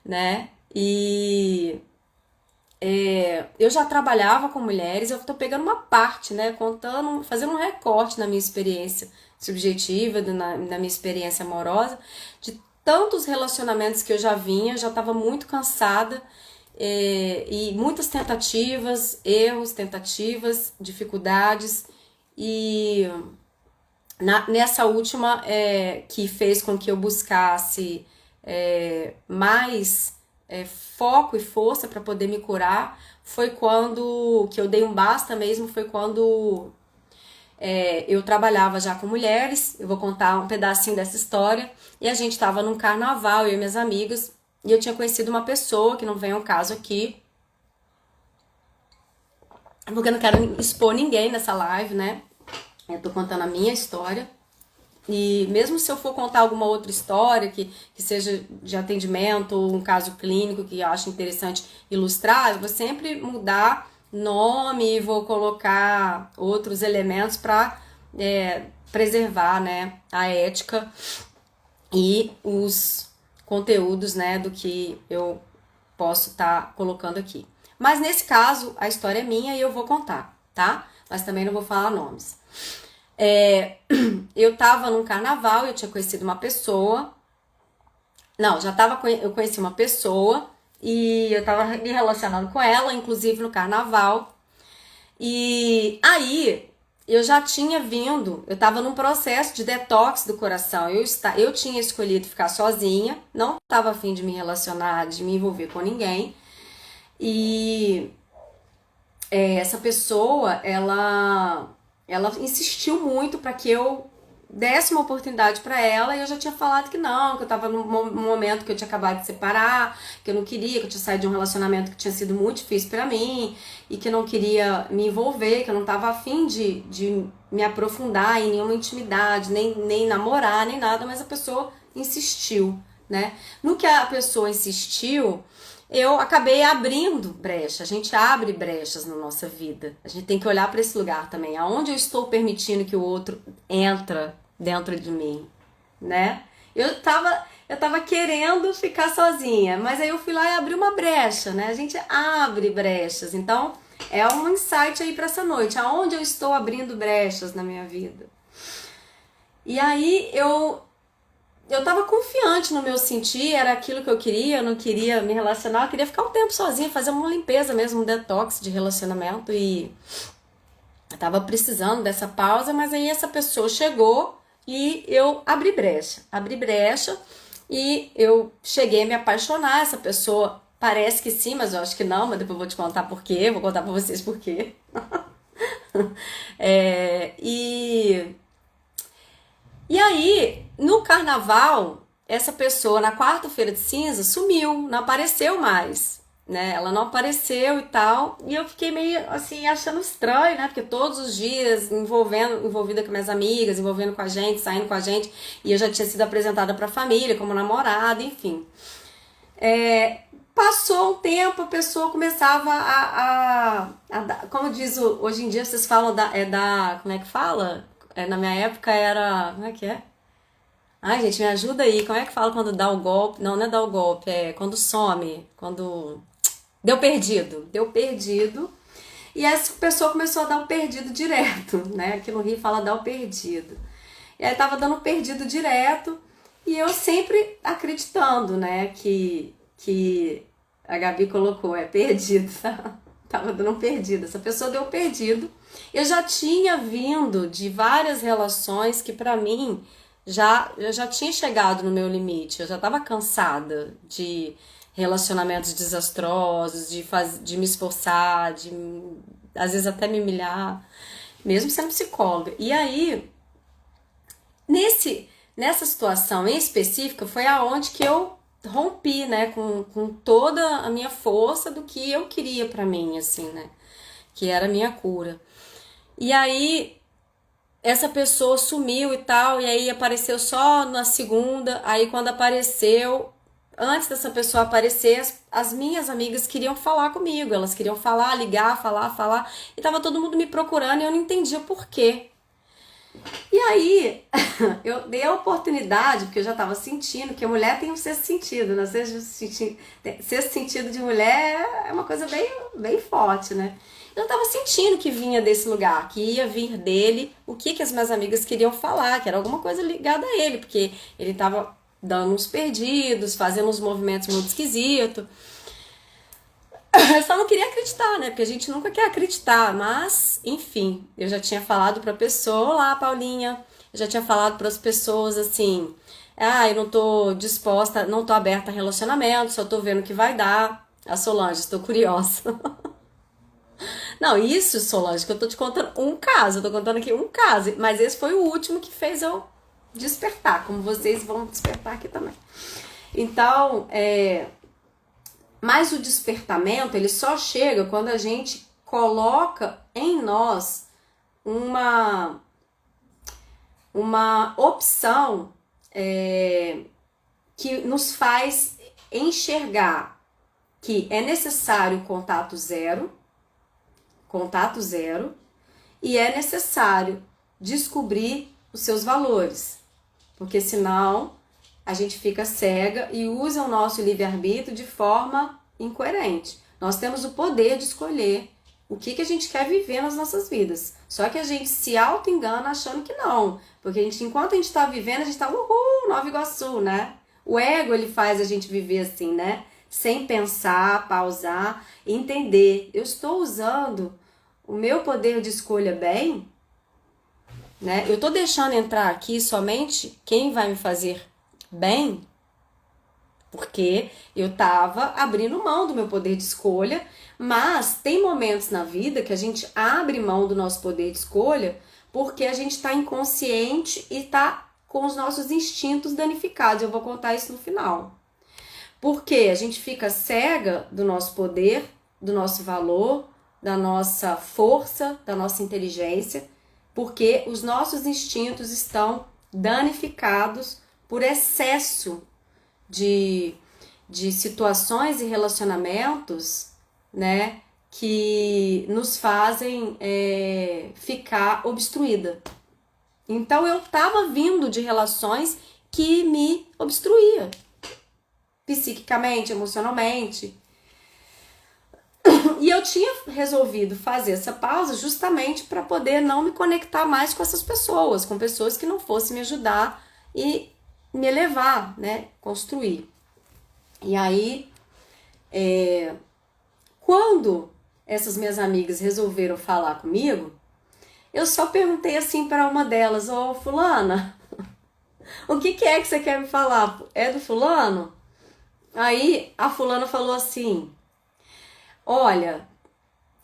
né? E eu já trabalhava com mulheres, eu tô pegando uma parte, né, contando, fazendo um recorte na minha experiência subjetiva, na minha experiência amorosa, de tantos relacionamentos que eu já vinha, já estava muito cansada, e muitas tentativas, erros, dificuldades, e nessa última que fez com que eu buscasse mais foco e força para poder me curar, foi quando que eu dei um basta mesmo, foi quando eu trabalhava já com mulheres. Eu vou contar um pedacinho dessa história. E a gente estava num carnaval, eu e minhas amigas, e eu tinha conhecido uma pessoa, que não vem ao caso aqui, porque eu não quero expor ninguém nessa live, né? Eu tô contando a minha história. E mesmo se eu for contar alguma outra história que seja de atendimento ou um caso clínico que eu acho interessante ilustrar, eu vou sempre mudar nome e vou colocar outros elementos para preservar, né, a ética e os conteúdos, né, do que eu posso estar colocando aqui. Mas nesse caso, a história é minha e eu vou contar, tá? Mas também não vou falar nomes. Eu tava num carnaval, eu tinha conhecido uma pessoa. Não, eu conheci uma pessoa e eu tava me relacionando com ela, inclusive no carnaval. E aí eu já tinha vindo, eu tava num processo de detox do coração. Eu tinha escolhido ficar sozinha, não tava a fim de me relacionar, de me envolver com ninguém. E essa pessoa, ela insistiu muito para que eu desse uma oportunidade para ela, e eu já tinha falado que não, que eu tava num momento que eu tinha acabado de separar, que eu não queria, que eu tinha saído de um relacionamento que tinha sido muito difícil para mim e que eu não queria me envolver, que eu não tava afim de me aprofundar em nenhuma intimidade, nem namorar, nem nada, mas a pessoa insistiu, né? No que a pessoa insistiu, eu acabei abrindo brecha. A gente abre brechas na nossa vida. A gente tem que olhar para esse lugar também. Aonde eu estou permitindo que o outro entra dentro de mim, né? Eu tava querendo ficar sozinha, mas aí eu fui lá e abri uma brecha, né? A gente abre brechas. Então, é um insight aí para essa noite. Aonde eu estou abrindo brechas na minha vida? E aí eu tava confiante no meu sentir, era aquilo que eu queria, eu não queria me relacionar, eu queria ficar um tempo sozinha, fazer uma limpeza mesmo, um detox de relacionamento, e eu tava precisando dessa pausa, mas aí essa pessoa chegou e eu abri brecha e eu cheguei a me apaixonar. Essa pessoa parece que sim, mas eu acho que não, mas depois eu vou te contar por quê, vou contar pra vocês por quê. É, e aí, no carnaval, essa pessoa na quarta-feira de cinza sumiu, não apareceu mais, né? Ela não apareceu e tal. E eu fiquei meio assim, achando estranho, né? Porque todos os dias envolvida com minhas amigas, envolvendo com a gente, saindo com a gente, e eu já tinha sido apresentada pra família como namorada, enfim. Passou um tempo, a pessoa começava como diz hoje em dia, vocês falam como é que fala? Na minha época era, como é que é? Ai, gente, me ajuda aí, como é que fala quando dá o golpe? Não, não é dar o golpe, é quando some, quando deu perdido, e essa pessoa começou a dar o perdido direto, né? Aqui no Rio fala dar o perdido. E aí tava dando perdido direto, e eu sempre acreditando, né, que a Gabi colocou, perdido, tá? Tava dando um perdido. Essa pessoa deu perdido. Eu já tinha vindo de várias relações que pra mim eu já tinha chegado no meu limite. Eu já tava cansada de relacionamentos desastrosos, de me esforçar, de às vezes até me humilhar, mesmo sendo psicóloga. E aí, nessa situação em específica, foi aonde que eu rompi, né, com toda a minha força do que eu queria pra mim, assim, né, que era a minha cura. E aí, essa pessoa sumiu e tal, e aí apareceu só na segunda, aí quando apareceu, antes dessa pessoa aparecer, as minhas amigas queriam falar comigo, elas queriam falar, ligar, falar, e tava todo mundo me procurando e eu não entendia por quê. E aí, eu dei a oportunidade, porque eu já tava sentindo que a mulher tem um sexto sentido, né? Sexto sentido de mulher é uma coisa bem, bem forte, né? Eu tava sentindo que vinha desse lugar, que ia vir dele o que as minhas amigas queriam falar, que era alguma coisa ligada a ele, porque ele tava dando uns perdidos, fazendo uns movimentos muito esquisitos. Eu só não queria acreditar, né? Porque a gente nunca quer acreditar, mas, enfim, eu já tinha falado pra pessoa, olá, Paulinha, eu já tinha falado para as pessoas assim, eu não tô disposta, não tô aberta a relacionamento, só tô vendo o que vai dar. A Solange, estou curiosa. Não, isso, Solange, que eu tô te contando um caso, eu tô contando aqui um caso, mas esse foi o último que fez eu despertar, como vocês vão despertar aqui também. Então, mas o despertamento, ele só chega quando a gente coloca em nós uma opção que nos faz enxergar que é necessário contato zero, e é necessário descobrir os seus valores, porque senão a gente fica cega e usa o nosso livre-arbítrio de forma incoerente. Nós temos o poder de escolher o que a gente quer viver nas nossas vidas. Só que a gente se auto-engana achando que não. Porque enquanto a gente está vivendo, a gente está Nova Iguaçu, né? O ego, ele faz a gente viver assim, né? Sem pensar, pausar, entender. Eu estou usando o meu poder de escolha bem, né? Eu estou deixando entrar aqui somente quem vai me fazer bem, porque eu estava abrindo mão do meu poder de escolha, mas tem momentos na vida que a gente abre mão do nosso poder de escolha porque a gente está inconsciente e está com os nossos instintos danificados. Eu vou contar isso no final. Porque a gente fica cega do nosso poder, do nosso valor, da nossa força, da nossa inteligência, porque os nossos instintos estão danificados por excesso de situações e relacionamentos, né, que nos fazem ficar obstruída. Então eu tava vindo de relações que me obstruía, psiquicamente, emocionalmente. E eu tinha resolvido fazer essa pausa justamente para poder não me conectar mais com essas pessoas, com pessoas que não fossem me ajudar e me elevar, né, construir. E aí, quando essas minhas amigas resolveram falar comigo, eu só perguntei assim para uma delas, ô fulana, o que é que você quer me falar? É do fulano? Aí a fulana falou assim, olha,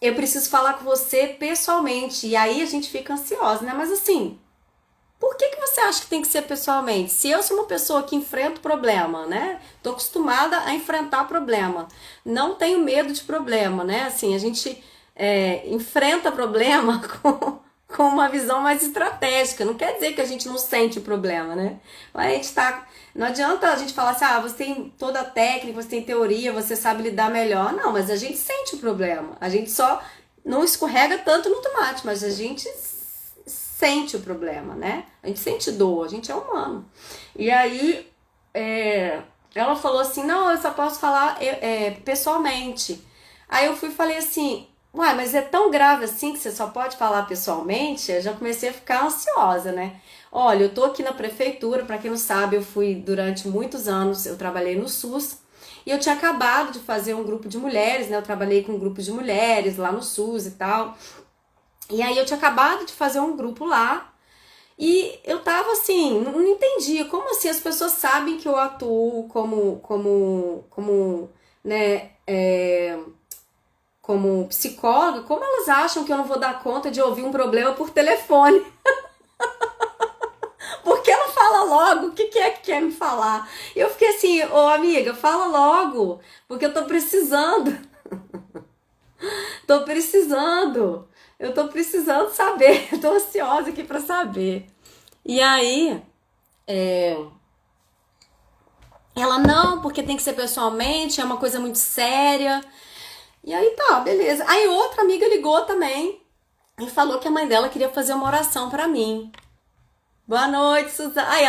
eu preciso falar com você pessoalmente. E aí a gente fica ansiosa, né? Mas assim, por que que você acha que tem que ser pessoalmente? Se eu sou uma pessoa que enfrenta o problema, né? Tô acostumada a enfrentar problema. Não tenho medo de problema, né? Assim, a gente enfrenta problema com uma visão mais estratégica. Não quer dizer que a gente não sente o problema, né? Mas a gente tá. Não adianta a gente falar assim, você tem toda a técnica, você tem teoria, você sabe lidar melhor. Não, mas a gente sente o problema. A gente só não escorrega tanto no tomate, mas a gente sente o problema, né? A gente sente dor, a gente é humano. E aí, ela falou assim, não, eu só posso falar pessoalmente. Aí eu fui e falei assim, uai, mas é tão grave assim que você só pode falar pessoalmente? Eu já comecei a ficar ansiosa, né? Olha, eu tô aqui na prefeitura, pra quem não sabe, eu fui durante muitos anos, eu trabalhei no SUS, e eu tinha acabado de fazer um grupo de mulheres, né? Eu trabalhei com um grupo de mulheres lá no SUS e tal. E aí eu tinha acabado de fazer um grupo lá e eu tava assim, não entendia como assim as pessoas sabem que eu atuo né, como psicóloga, como elas acham que eu não vou dar conta de ouvir um problema por telefone? Por que não fala logo? O que que é que quer me falar? E eu fiquei assim, ô amiga, fala logo, porque eu tô precisando. Tô precisando. Eu tô precisando saber. Eu tô ansiosa aqui pra saber. E aí, ela não, porque tem que ser pessoalmente, é uma coisa muito séria. E aí tá, beleza. Aí outra amiga ligou também e falou que a mãe dela queria fazer uma oração pra mim. Boa noite, Suzana. Aí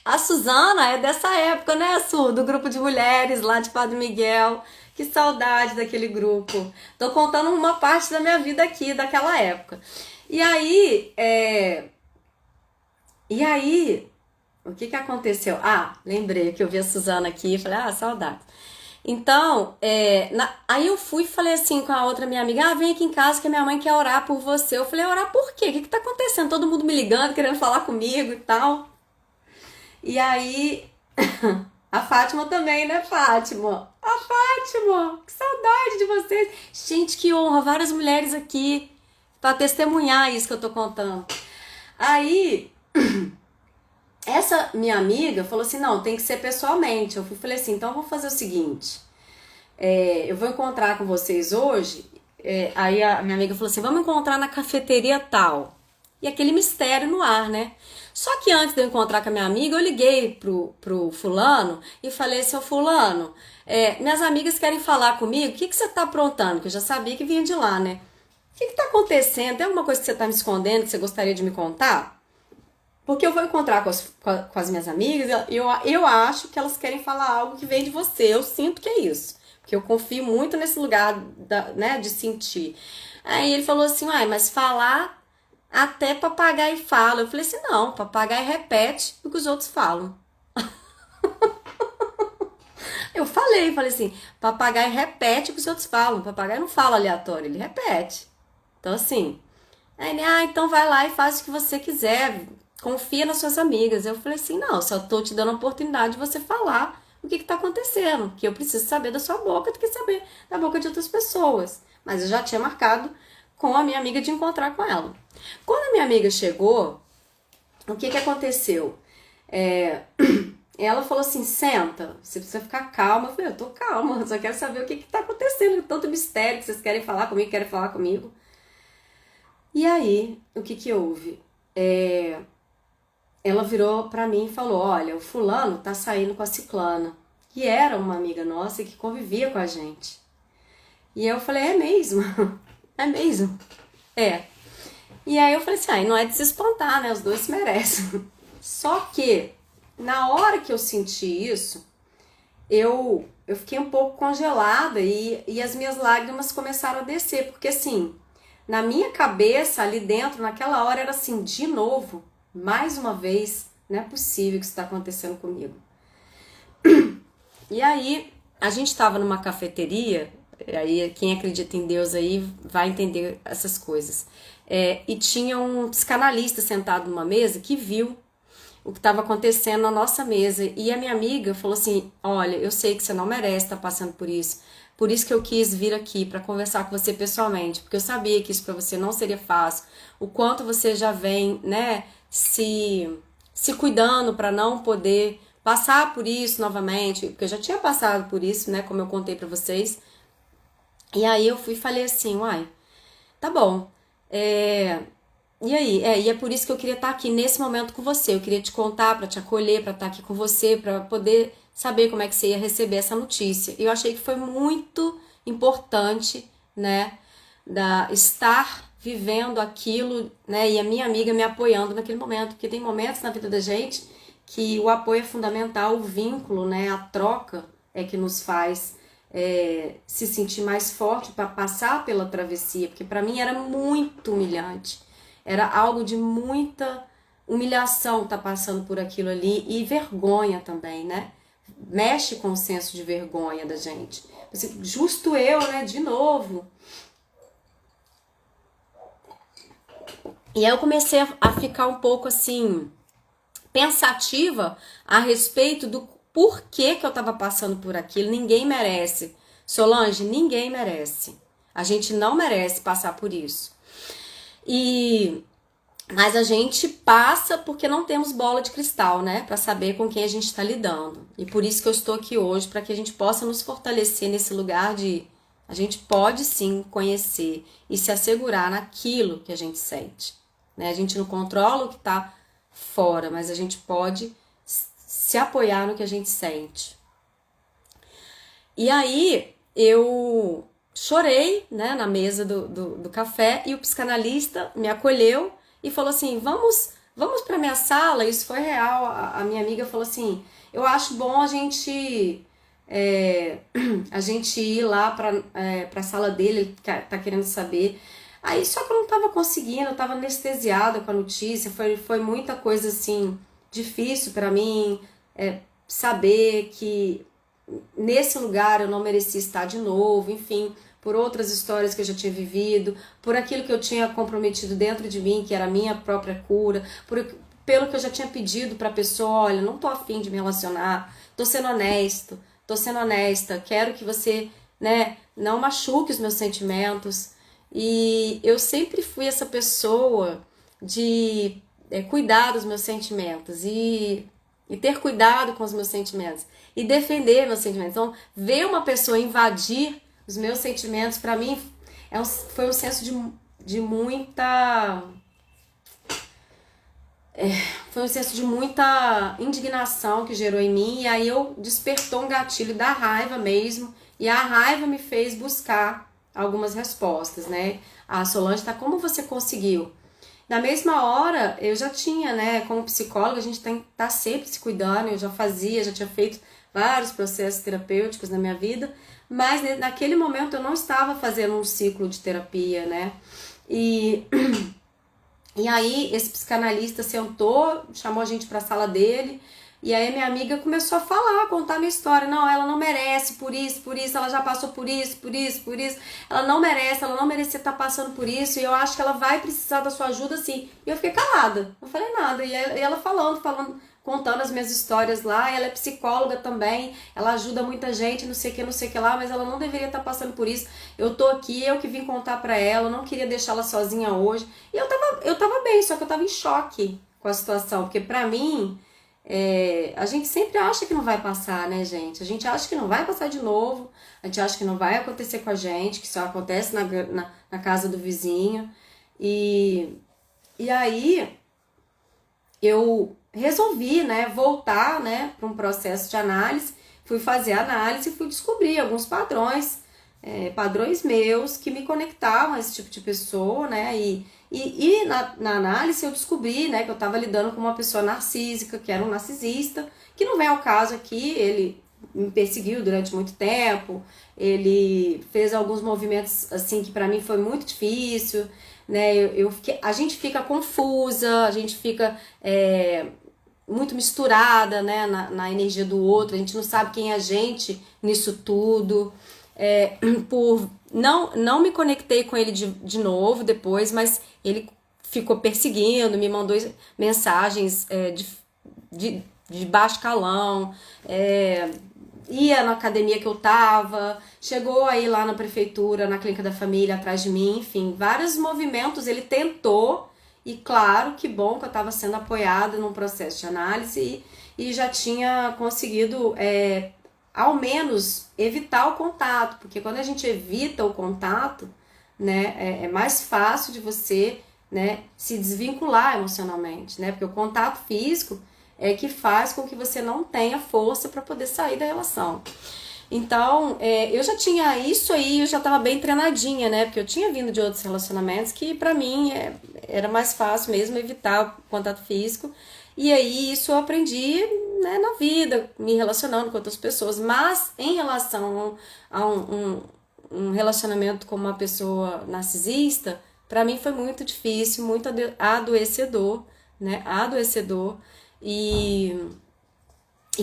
a Suzana é dessa época, né, Su? Do grupo de mulheres lá de Padre Miguel. Que saudade daquele grupo. Tô contando uma parte da minha vida aqui, daquela época. E aí, o que que aconteceu? Lembrei que eu vi a Suzana aqui e falei, saudade. Então, aí eu fui e falei assim com a outra minha amiga, vem aqui em casa que a minha mãe quer orar por você. Eu falei, orar por quê? O que que tá acontecendo? Todo mundo me ligando, querendo falar comigo e tal. E aí, a Fátima também, né, Fátima? A Fátima, que saudade de vocês. Gente, que honra, várias mulheres aqui pra testemunhar isso que eu tô contando. Aí, essa minha amiga falou assim, não, tem que ser pessoalmente. Eu falei assim, então eu vou fazer o seguinte, eu vou encontrar com vocês hoje. Aí a minha amiga falou assim, vamos encontrar na cafeteria tal. E aquele mistério no ar, né? Só que antes de eu encontrar com a minha amiga, eu liguei pro fulano e falei, seu fulano, minhas amigas querem falar comigo, o que que você tá aprontando? Que eu já sabia que vinha de lá, né? O que que tá acontecendo? Tem alguma coisa que você tá me escondendo, que você gostaria de me contar? Porque eu vou encontrar com as minhas amigas e eu acho que elas querem falar algo que vem de você. Eu sinto que é isso. Porque eu confio muito nesse lugar né, de sentir. Aí ele falou assim, mas falar até papagaio fala. Eu falei assim, não, papagaio repete o que os outros falam. Eu falei assim, papagaio repete o que os outros falam. Papagaio não fala aleatório, ele repete. Então assim, aí ele, então vai lá e faz o que você quiser. Confia nas suas amigas. Eu falei assim, não, só tô te dando a oportunidade de você falar o que tá acontecendo. Que eu preciso saber da sua boca do que saber da boca de outras pessoas. Mas eu já tinha marcado com a minha amiga de encontrar com ela. Quando a minha amiga chegou, o que que aconteceu? Ela falou assim, senta, você precisa ficar calma. Eu falei, eu tô calma, só quero saber o que que tá acontecendo. Tanto mistério que vocês querem falar comigo, querem falar comigo. E aí, o que que houve? Ela virou pra mim e falou, olha, o fulano tá saindo com a ciclana, que era uma amiga nossa e que convivia com a gente. E eu falei, é mesmo? É mesmo? E aí eu falei assim, não é de se espantar, né? Os dois se merecem. Só que, na hora que eu senti isso, eu fiquei um pouco congelada e as minhas lágrimas começaram a descer. Porque assim, na minha cabeça, ali dentro, naquela hora, era assim, de novo, mais uma vez, não é possível que isso está acontecendo comigo. E aí, a gente estava numa cafeteria, aí quem acredita em Deus aí vai entender essas coisas. E tinha um psicanalista sentado numa mesa que viu o que estava acontecendo na nossa mesa. E a minha amiga falou assim, olha, eu sei que você não merece estar passando por isso, Por isso que eu quis vir aqui para conversar com você pessoalmente, porque eu sabia que isso para você não seria fácil. O quanto você já vem, né, se cuidando para não poder passar por isso novamente, porque eu já tinha passado por isso, né, como eu contei para vocês. E aí eu fui e falei assim, uai, tá bom. E aí? E é por isso que eu queria estar aqui nesse momento com você. Eu queria te contar, para te acolher, para estar aqui com você, para poder saber como é que você ia receber essa notícia. E eu achei que foi muito importante, né, estar vivendo aquilo, né, e a minha amiga me apoiando naquele momento, porque tem momentos na vida da gente que o apoio é fundamental, o vínculo, né, a troca é que nos faz se sentir mais forte para passar pela travessia, porque para mim era muito humilhante. Era algo de muita humilhação estar passando por aquilo ali e vergonha também, né? Mexe com o senso de vergonha da gente. Justo eu, né? De novo. E aí eu comecei a ficar um pouco assim, pensativa a respeito do porquê que eu tava passando por aquilo. Ninguém merece. Solange, ninguém merece. A gente não merece passar por isso. Mas a gente passa porque não temos bola de cristal, né? Para saber com quem a gente está lidando. E por isso que eu estou aqui hoje, para que a gente possa nos fortalecer nesse lugar de a gente pode sim conhecer e se assegurar naquilo que a gente sente, né? A gente não controla o que está fora, mas a gente pode se apoiar no que a gente sente. E aí eu chorei, né, na mesa do café, e o psicanalista me acolheu e falou assim, vamos para minha sala. Isso foi real. A minha amiga falou assim, eu acho bom a gente ir lá para a sala dele, ele tá querendo saber. Aí só que eu não tava conseguindo, eu tava anestesiada com a notícia, foi muita coisa assim difícil para mim, saber que nesse lugar eu não merecia estar de novo, enfim, por outras histórias que eu já tinha vivido, por aquilo que eu tinha comprometido dentro de mim, que era a minha própria cura, pelo que eu já tinha pedido pra pessoa, olha, não tô afim de me relacionar, tô sendo honesta, quero que você, né, não machuque os meus sentimentos. E eu sempre fui essa pessoa de cuidar dos meus sentimentos e ter cuidado com os meus sentimentos e defender meus sentimentos. Então, ver uma pessoa invadir os meus sentimentos, pra mim, foi um senso de muita... foi um senso de muita indignação que gerou em mim, e aí eu despertou um gatilho da raiva mesmo, e a raiva me fez buscar algumas respostas, né? A Solange, tá, como você conseguiu? Na mesma hora, eu já tinha, né, como psicóloga, a gente tá sempre se cuidando, eu já tinha feito vários processos terapêuticos na minha vida, mas naquele momento eu não estava fazendo um ciclo de terapia, né? E aí esse psicanalista sentou, chamou a gente para a sala dele, e aí minha amiga começou a falar, a contar a minha história. Não, ela não merece por isso, ela já passou por isso. Ela não merecia estar passando por isso, e eu acho que ela vai precisar da sua ajuda sim. E eu fiquei calada, não falei nada. E ela falando, contando as minhas histórias lá, ela é psicóloga também, ela ajuda muita gente, não sei o que lá, mas ela não deveria estar passando por isso. Eu tô aqui, eu que vim contar pra ela, eu não queria deixá-la sozinha hoje. E eu tava bem, só que eu tava em choque com a situação, porque pra mim, a gente sempre acha que não vai passar, né, gente? A gente acha que não vai passar de novo, a gente acha que não vai acontecer com a gente, que só acontece na casa do vizinho. E aí eu resolvi, né, voltar, né, para um processo de análise, fui fazer a análise e fui descobrir alguns padrões meus que me conectavam a esse tipo de pessoa, né, e na análise eu descobri, né, que eu estava lidando com uma pessoa narcísica, que era um narcisista, que não vem ao caso aqui. Ele me perseguiu durante muito tempo, ele fez alguns movimentos, assim, que para mim foi muito difícil, né, a gente fica confusa, a gente fica muito misturada, né, na energia do outro, a gente não sabe quem é a gente nisso tudo. Não me conectei com ele de novo depois, mas ele ficou perseguindo, me mandou mensagens de baixo calão, ia na academia que eu tava, chegou aí lá na prefeitura, na clínica da família, atrás de mim, enfim, vários movimentos ele tentou, e claro, que bom que eu estava sendo apoiada num processo de análise e já tinha conseguido, ao menos, evitar o contato, porque quando a gente evita o contato, né, é mais fácil de você, né, se desvincular emocionalmente, né, porque o contato físico é que faz com que você não tenha força para poder sair da relação. Então, eu já tinha isso aí, eu já estava bem treinadinha, né? Porque eu tinha vindo de outros relacionamentos que para mim era mais fácil mesmo evitar o contato físico. E aí isso eu aprendi, né, na vida, me relacionando com outras pessoas. Mas em relação a um relacionamento com uma pessoa narcisista, para mim foi muito difícil, muito adoecedor, né? Adoecedor. E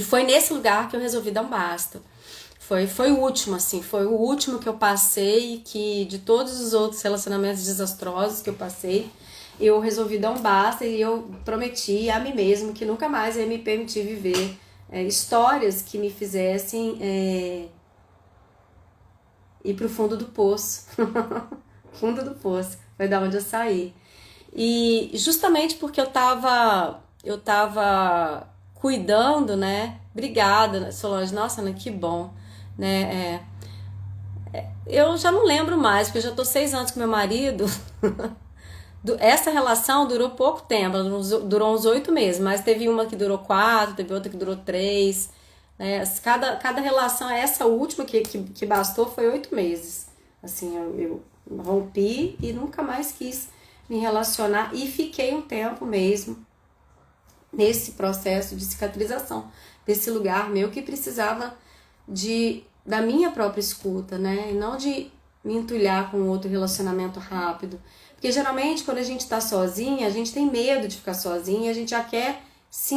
foi nesse lugar que eu resolvi dar um basta. Foi o último, assim, foi o último que eu passei, que de todos os outros relacionamentos desastrosos que eu passei, eu resolvi dar um basta e eu prometi a mim mesmo que nunca mais ia me permitir viver histórias que me fizessem ir pro fundo do poço. Fundo do poço, foi da onde eu saí. E justamente porque eu tava cuidando, né? Obrigada, Solange, nossa, Ana, que bom, né? Eu já não lembro mais, porque eu já tô 6 anos com meu marido. Essa relação durou pouco tempo, ela durou uns 8 meses, mas teve uma que durou 4, teve outra que durou 3, né? Cada relação, essa última que bastou foi 8 meses. Assim, eu rompi e nunca mais quis me relacionar e fiquei um tempo mesmo nesse processo de cicatrização, desse lugar meu que precisava da minha própria escuta, né? E não de me entulhar com outro relacionamento rápido. Porque geralmente quando a gente tá sozinha, a gente tem medo de ficar sozinha, a gente já quer se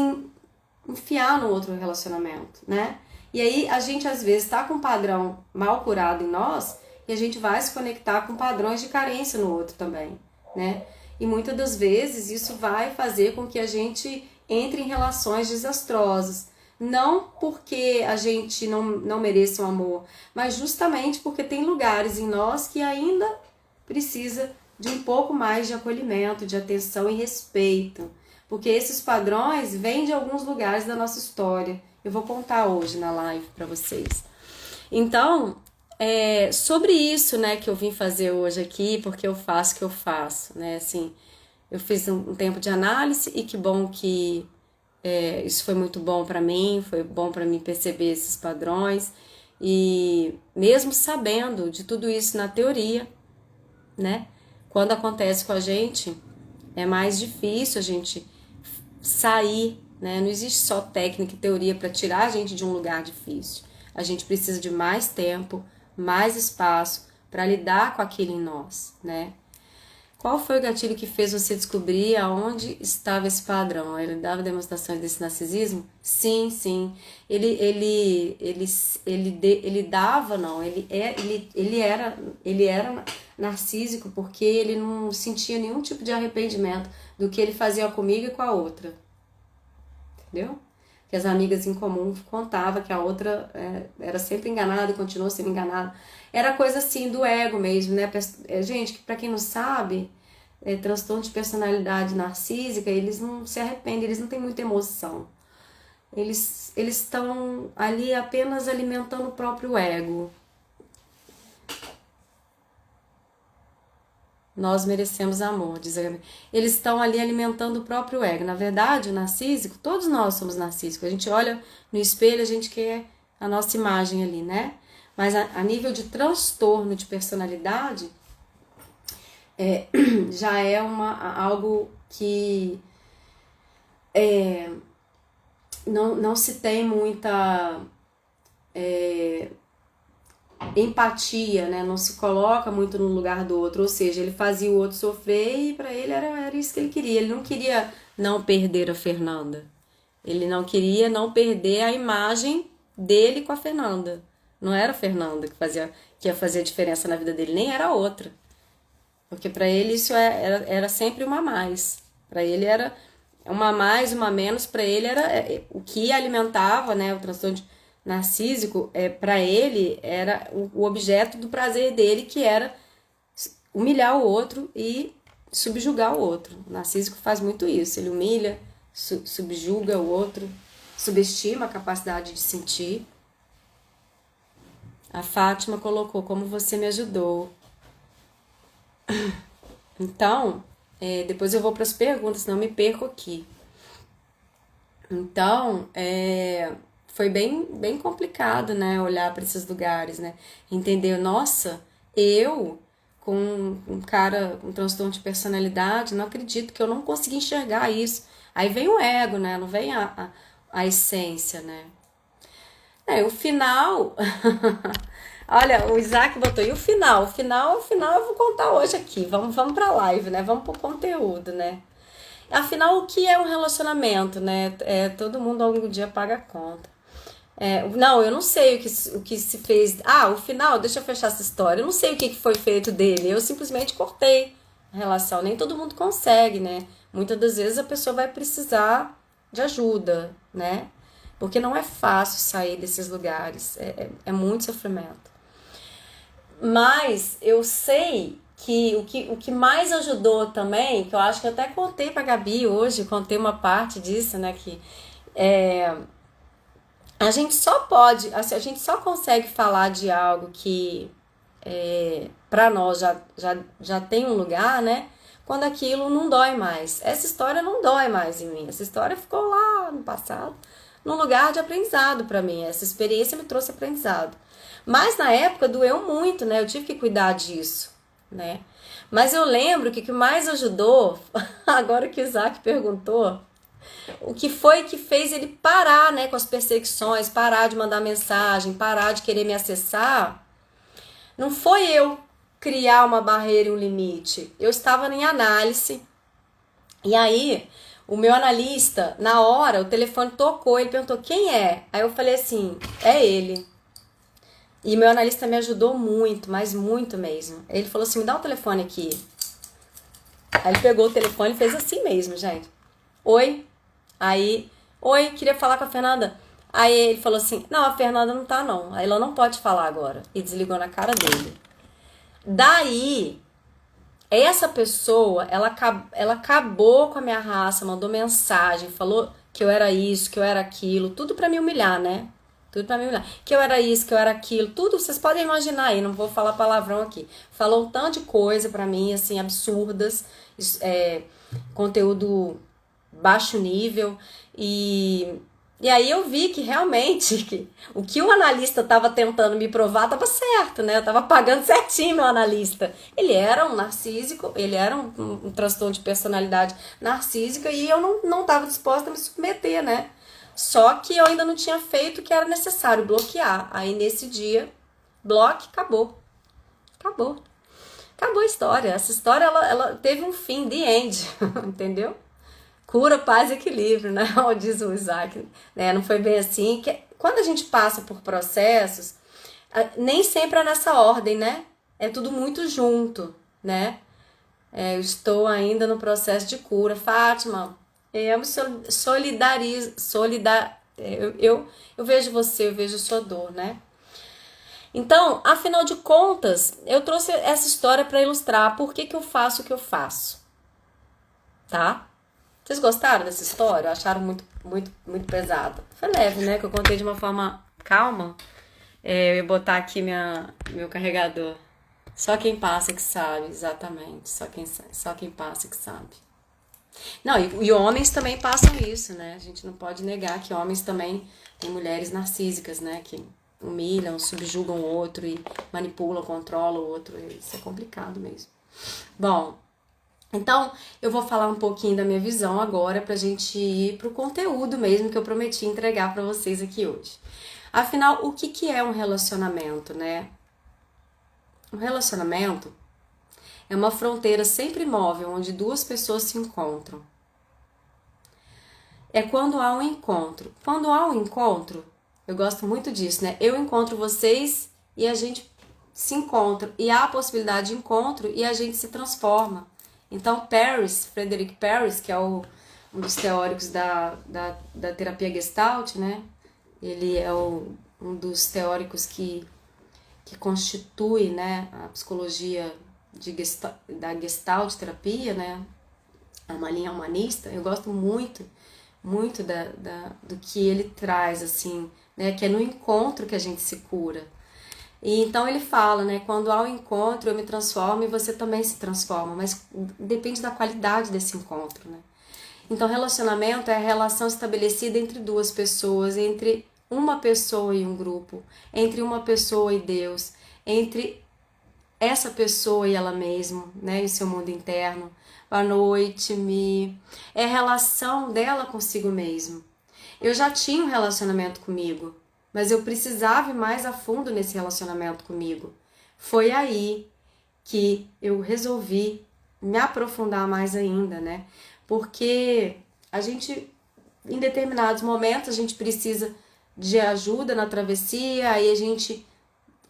enfiar no outro relacionamento, né? E aí a gente às vezes tá com um padrão mal curado em nós e a gente vai se conectar com padrões de carência no outro também, né? E muitas das vezes isso vai fazer com que a gente entre em relações desastrosas. Não porque a gente não mereça o amor, mas justamente porque tem lugares em nós que ainda precisa de um pouco mais de acolhimento, de atenção e respeito. Porque esses padrões vêm de alguns lugares da nossa história. Eu vou contar hoje na live para vocês. Então, sobre isso, né, que eu vim fazer hoje aqui, porque eu faço o que eu faço, né, assim, eu fiz um tempo de análise e que bom que isso foi muito bom para mim, foi bom para mim perceber esses padrões e mesmo sabendo de tudo isso na teoria, né, quando acontece com a gente é mais difícil a gente sair, né, não existe só técnica e teoria para tirar a gente de um lugar difícil, a gente precisa de mais tempo, mais espaço para lidar com aquilo em nós, né? Qual foi o gatilho que fez você descobrir aonde estava esse padrão? Ele dava demonstrações desse narcisismo? Sim, sim. Ele dava, não. Ele era narcísico porque ele não sentia nenhum tipo de arrependimento do que ele fazia comigo e com a outra. Entendeu? Que as amigas em comum contavam que a outra era sempre enganada e continuou sendo enganada. Era coisa assim do ego mesmo, né? Gente, que pra quem não sabe, transtorno de personalidade narcísica, eles não se arrependem, eles não têm muita emoção. Eles estão ali apenas alimentando o próprio ego. Nós merecemos amor, diz a Gabi. Eles estão ali alimentando o próprio ego. Na verdade, o narcísico, todos nós somos narcísicos. A gente olha no espelho, a gente quer a nossa imagem ali, né? Mas a nível de transtorno de personalidade, já é algo que não se tem muita empatia, né? Não se coloca muito no lugar do outro, ou seja, ele fazia o outro sofrer e para ele era isso que ele queria. Ele não queria não perder a Fernanda. Ele não queria não perder a imagem dele com a Fernanda. Não era a Fernanda que ia fazer a diferença na vida dele, nem era a outra. Porque para ele isso era sempre uma a mais. Para ele era uma a mais, uma a menos. Para ele era o que alimentava, né, o transtorno narcísico, para ele, era o objeto do prazer dele, que era humilhar o outro e subjugar o outro. O narcísico faz muito isso, ele humilha, subjuga o outro, subestima a capacidade de sentir. A Fátima colocou: como você me ajudou. Então, depois eu vou para as perguntas, senão eu me perco aqui. Então, foi bem complicado, né, olhar para esses lugares, né, entender, nossa, eu, com um cara com transtorno de personalidade, não acredito que eu não consegui enxergar isso. Aí vem o ego, né, não vem a essência, né. O final, olha, o Isaac botou, e o final? O final eu vou contar hoje aqui, vamos pra live, né, vamos pro conteúdo, né. Afinal, o que é um relacionamento, né? Todo mundo algum dia paga a conta. Não, eu não sei o que se fez. O final, deixa eu fechar essa história. Eu não sei o que foi feito dele. Eu simplesmente cortei a relação. Nem todo mundo consegue, né? Muitas das vezes a pessoa vai precisar de ajuda, né? Porque não é fácil sair desses lugares. É muito sofrimento. Mas eu sei que o que mais ajudou também, que eu acho que eu até contei pra Gabi hoje, contei uma parte disso, né, que a gente só pode, assim, a gente só consegue falar de algo que pra nós já tem um lugar, né, quando aquilo não dói mais. Essa história não dói mais em mim, essa história ficou lá no passado, num lugar de aprendizado pra mim, essa experiência me trouxe aprendizado. Mas na época doeu muito, né, eu tive que cuidar disso, né? Mas eu lembro que o que mais ajudou, agora que o Isaac perguntou, o que foi que fez ele parar, né, com as perseguições, parar de mandar mensagem, parar de querer me acessar, não foi eu criar uma barreira e um limite. Eu estava em análise, e aí o meu analista, na hora, o telefone tocou, ele perguntou quem é? Aí eu falei assim, é ele. E meu analista me ajudou muito, mas muito mesmo. Ele falou assim, me dá o telefone aqui. Aí ele pegou o telefone e fez assim mesmo, gente. Oi. Aí, oi, queria falar com a Fernanda. Aí ele falou assim, não, a Fernanda não tá não. Aí ela não pode falar agora. E desligou na cara dele. Daí, essa pessoa, ela acabou com a minha raça, mandou mensagem, falou que eu era isso, que eu era aquilo, tudo pra me humilhar, né? Tudo pra me humilhar. Que eu era isso, que eu era aquilo, tudo, vocês podem imaginar aí, não vou falar palavrão aqui. Falou um tanto de coisa pra mim, assim, absurdas, conteúdo baixo nível, e aí eu vi que realmente o que o analista estava tentando me provar estava certo, né? Eu estava pagando certinho meu analista. Ele era um narcísico, ele era um transtorno de personalidade narcísica e eu não estava disposta a me submeter, né? Só que eu ainda não tinha feito o que era necessário, bloquear. Aí nesse dia, bloque, acabou. Acabou. Acabou a história. Essa história, ela teve um fim, the end, entendeu? Cura, paz e equilíbrio, né? Como diz o Isaac, né? Não foi bem assim. Quando a gente passa por processos, nem sempre é nessa ordem, né? É tudo muito junto, né? Eu estou ainda no processo de cura. Fátima, eu me solidarizo, eu vejo você, eu vejo sua dor, né? Então, afinal de contas, eu trouxe essa história para ilustrar por que eu faço o que eu faço, tá? Vocês gostaram dessa história? Acharam muito pesada? Foi leve, né? Que eu contei de uma forma calma. Eu ia botar aqui meu carregador. Só quem passa que sabe, exatamente. Só quem passa que sabe. Não, e homens também passam isso, né? A gente não pode negar que homens também têm mulheres narcísicas, né? Que humilham, subjugam o outro e manipulam, controlam o outro. Isso é complicado mesmo. Bom, então eu vou falar um pouquinho da minha visão agora pra gente ir pro conteúdo mesmo que eu prometi entregar pra vocês aqui hoje. Afinal, o que é um relacionamento, né? Um relacionamento é uma fronteira sempre móvel onde duas pessoas se encontram. É quando há um encontro. Quando há um encontro, eu gosto muito disso, né? Eu encontro vocês e a gente se encontra. E há a possibilidade de encontro e a gente se transforma. Então, Frederick Paris, que é um dos teóricos da terapia Gestalt, né? Ele é o um dos teóricos que constitui, né, a psicologia da Gestalt terapia, né, uma linha humanista. Eu gosto muito do que ele traz, assim, né, que é no encontro que a gente se cura. E então ele fala, né, quando há um encontro eu me transformo e você também se transforma, mas depende da qualidade desse encontro, né. Então relacionamento é a relação estabelecida entre duas pessoas, entre uma pessoa e um grupo, entre uma pessoa e Deus, entre essa pessoa e ela mesma, né, e seu mundo interno. Boa noite, Mi. É a relação dela consigo mesmo. Eu já tinha um relacionamento comigo, mas eu precisava ir mais a fundo nesse relacionamento comigo. Foi aí que eu resolvi me aprofundar mais ainda, né? Porque a gente, em determinados momentos, a gente precisa de ajuda na travessia, aí a gente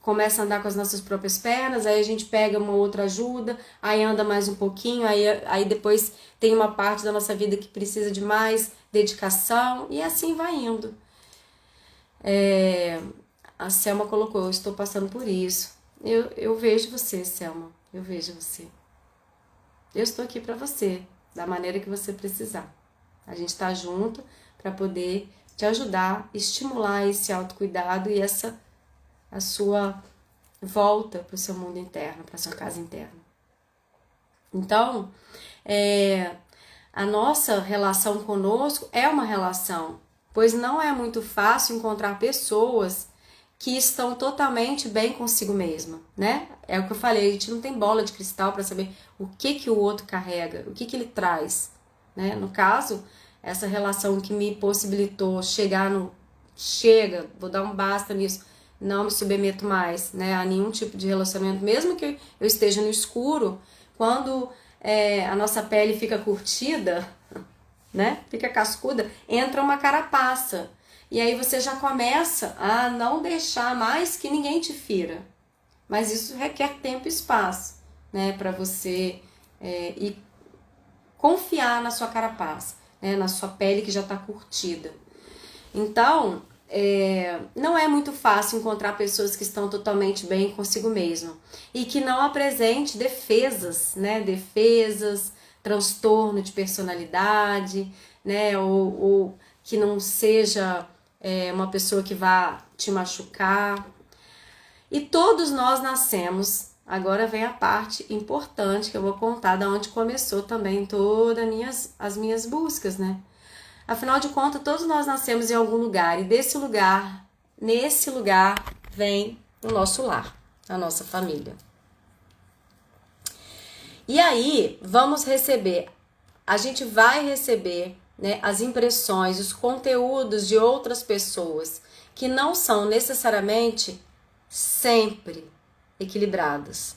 começa a andar com as nossas próprias pernas, aí a gente pega uma outra ajuda, aí anda mais um pouquinho, aí depois tem uma parte da nossa vida que precisa de mais dedicação, e assim vai indo. A Selma colocou, eu estou passando por isso. Eu vejo você, Selma, eu vejo você. Eu estou aqui para você, da maneira que você precisar. A gente está junto para poder te ajudar, estimular esse autocuidado e a sua volta para o seu mundo interno, para a sua casa interna. Então, a nossa relação conosco é uma relação, pois não é muito fácil encontrar pessoas que estão totalmente bem consigo mesma, né? É o que eu falei, a gente não tem bola de cristal para saber o que o outro carrega, o que ele traz, né? No caso, essa relação que me possibilitou vou dar um basta nisso, não me submeto mais, né, a nenhum tipo de relacionamento, mesmo que eu esteja no escuro, quando a nossa pele fica curtida, né, fica cascuda, entra uma carapaça, e aí você já começa a não deixar mais que ninguém te fira, mas isso requer tempo e espaço, né, para você ir confiar na sua carapaça, né, na sua pele que já está curtida. Então, não é muito fácil encontrar pessoas que estão totalmente bem consigo mesmo e que não apresente defesas, né? Defesas, transtorno de personalidade, né? Ou que não seja uma pessoa que vá te machucar. E todos nós nascemos. Agora vem a parte importante que eu vou contar da onde começou também todas as minhas buscas, né? Afinal de contas, todos nós nascemos em algum lugar e nesse lugar vem o nosso lar, a nossa família. E aí, a gente vai receber, né, as impressões, os conteúdos de outras pessoas que não são necessariamente sempre equilibradas.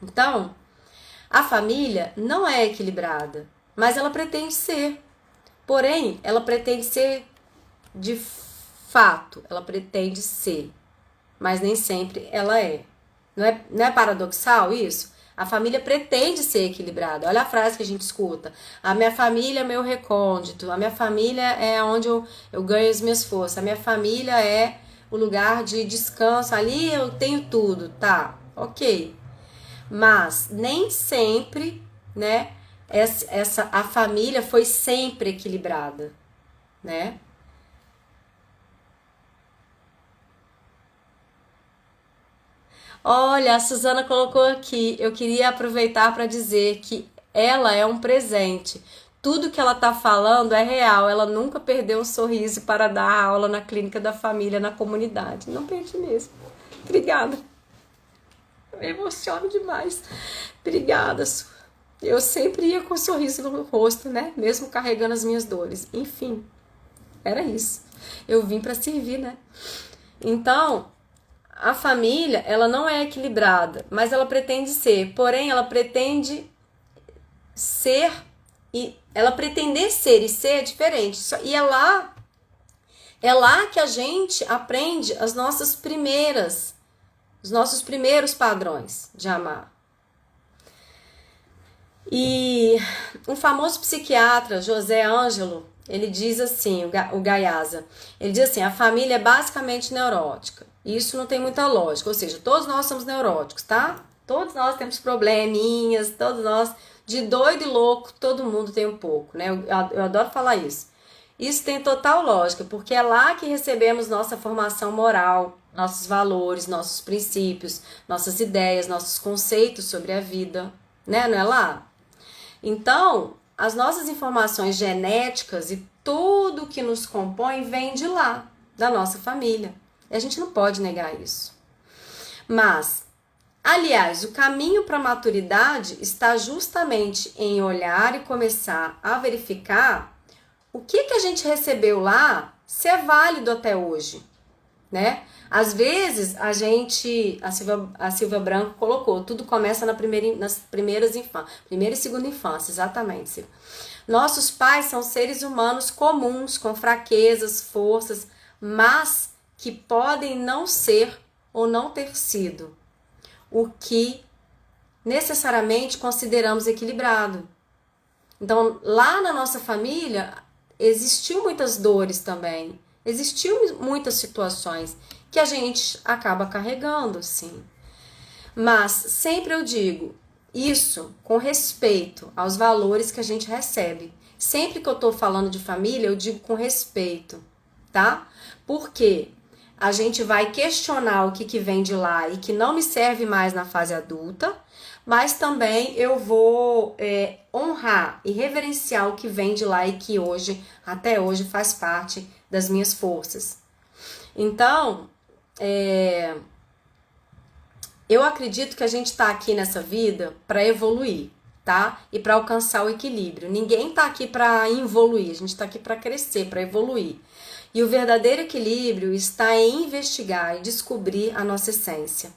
Então, a família não é equilibrada, mas ela pretende ser. Porém, ela pretende ser de fato, ela pretende ser, mas nem sempre ela é. Não é paradoxal isso? A família pretende ser equilibrada. Olha a frase que a gente escuta. A minha família é meu recôndito. A minha família é onde eu ganho as minhas forças. A minha família é o lugar de descanso. Ali eu tenho tudo, tá? Ok. Mas nem sempre, né? A família foi sempre equilibrada, né? Olha, a Suzana colocou aqui, eu queria aproveitar para dizer que ela é um presente. Tudo que ela tá falando é real, ela nunca perdeu um sorriso para dar aula na clínica da família, na comunidade. Não perdi mesmo. Obrigada. Eu me emociono demais. Obrigada, Su. Eu sempre ia com um sorriso no rosto, né? Mesmo carregando as minhas dores. Enfim, era isso. Eu vim para servir, né? Então, a família, ela não é equilibrada, mas ela pretende ser. Porém, ela pretende ser e ela pretender ser e ser é diferente. E é lá que a gente aprende os nossos primeiros padrões de amar. E um famoso psiquiatra, José Ângelo, ele diz assim, o Gayasa, ele diz assim, a família é basicamente neurótica. Isso não tem muita lógica, ou seja, todos nós somos neuróticos, tá? Todos nós temos probleminhas, todos nós, de doido e louco, todo mundo tem um pouco, né? Eu adoro falar isso. Isso tem total lógica, porque é lá que recebemos nossa formação moral, nossos valores, nossos princípios, nossas ideias, nossos conceitos sobre a vida, né? Não é lá? Então, as nossas informações genéticas e tudo que nos compõe vem de lá, da nossa família. E a gente não pode negar isso. Mas, aliás, o caminho para a maturidade está justamente em olhar e começar a verificar o que a gente recebeu lá se é válido até hoje, né? Às vezes a Silvia Branco colocou, tudo começa nas primeiras infâncias, primeira e segunda infância, exatamente, Silvia. Nossos pais são seres humanos comuns, com fraquezas, forças, mas que podem não ser ou não ter sido o que necessariamente consideramos equilibrado. Então, lá na nossa família, existiu muitas dores também, existiu muitas situações que a gente acaba carregando, sim. Mas sempre eu digo, isso com respeito aos valores que a gente recebe. Sempre que eu tô falando de família, eu digo com respeito, tá? Porque a gente vai questionar o que vem de lá e que não me serve mais na fase adulta, mas também eu vou honrar e reverenciar o que vem de lá e que hoje, até hoje, faz parte das minhas forças. Então, eu acredito que a gente está aqui nessa vida para evoluir, tá? E para alcançar o equilíbrio. Ninguém está aqui para involuir, a gente está aqui para crescer, para evoluir. E o verdadeiro equilíbrio está em investigar e descobrir a nossa essência.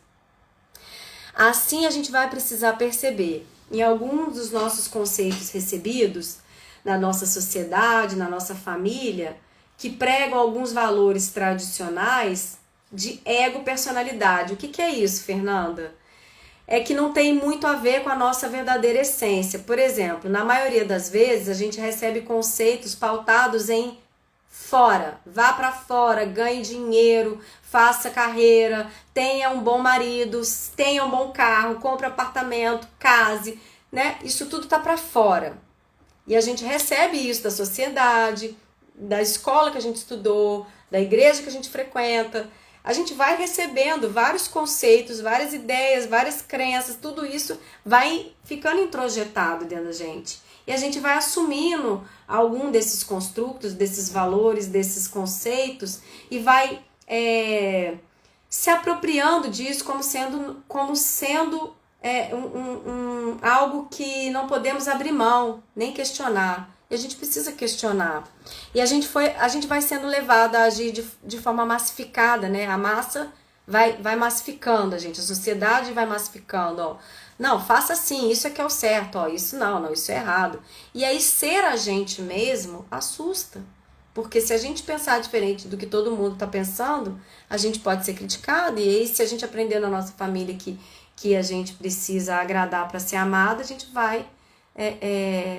Assim a gente vai precisar perceber em alguns dos nossos conceitos recebidos na nossa sociedade, na nossa família, que pregam alguns valores tradicionais de ego-personalidade. O que é isso, Fernanda? É que não tem muito a ver com a nossa verdadeira essência. Por exemplo, na maioria das vezes a gente recebe conceitos pautados em fora, vá para fora, ganhe dinheiro, faça carreira, tenha um bom marido, tenha um bom carro, compre apartamento, case, né? Isso tudo tá para fora. E a gente recebe isso da sociedade, da escola que a gente estudou, da igreja que a gente frequenta. A gente vai recebendo vários conceitos, várias ideias, várias crenças, tudo isso vai ficando introjetado dentro da gente. E a gente vai assumindo algum desses construtos, desses valores, desses conceitos e vai se apropriando disso como sendo algo que não podemos abrir mão, nem questionar. E a gente precisa questionar. E a gente vai sendo levado a agir de forma massificada, né? A massa vai massificando a gente, a sociedade vai massificando, ó. Não, faça assim, isso é que é o certo, ó, isso não, isso é errado. E aí ser a gente mesmo assusta. Porque se a gente pensar diferente do que todo mundo está pensando, a gente pode ser criticado. E aí se a gente aprender na nossa família que a gente precisa agradar para ser amado, a gente vai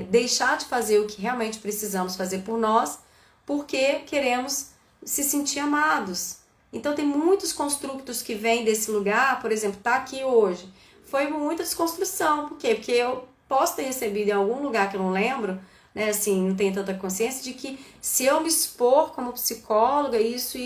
deixar de fazer o que realmente precisamos fazer por nós, porque queremos se sentir amados. Então tem muitos construtos que vêm desse lugar, por exemplo, tá aqui hoje. Foi muita desconstrução. Por quê? Porque eu posso ter recebido em algum lugar que eu não lembro, né, assim, não tenho tanta consciência de que se eu me expor como psicóloga, isso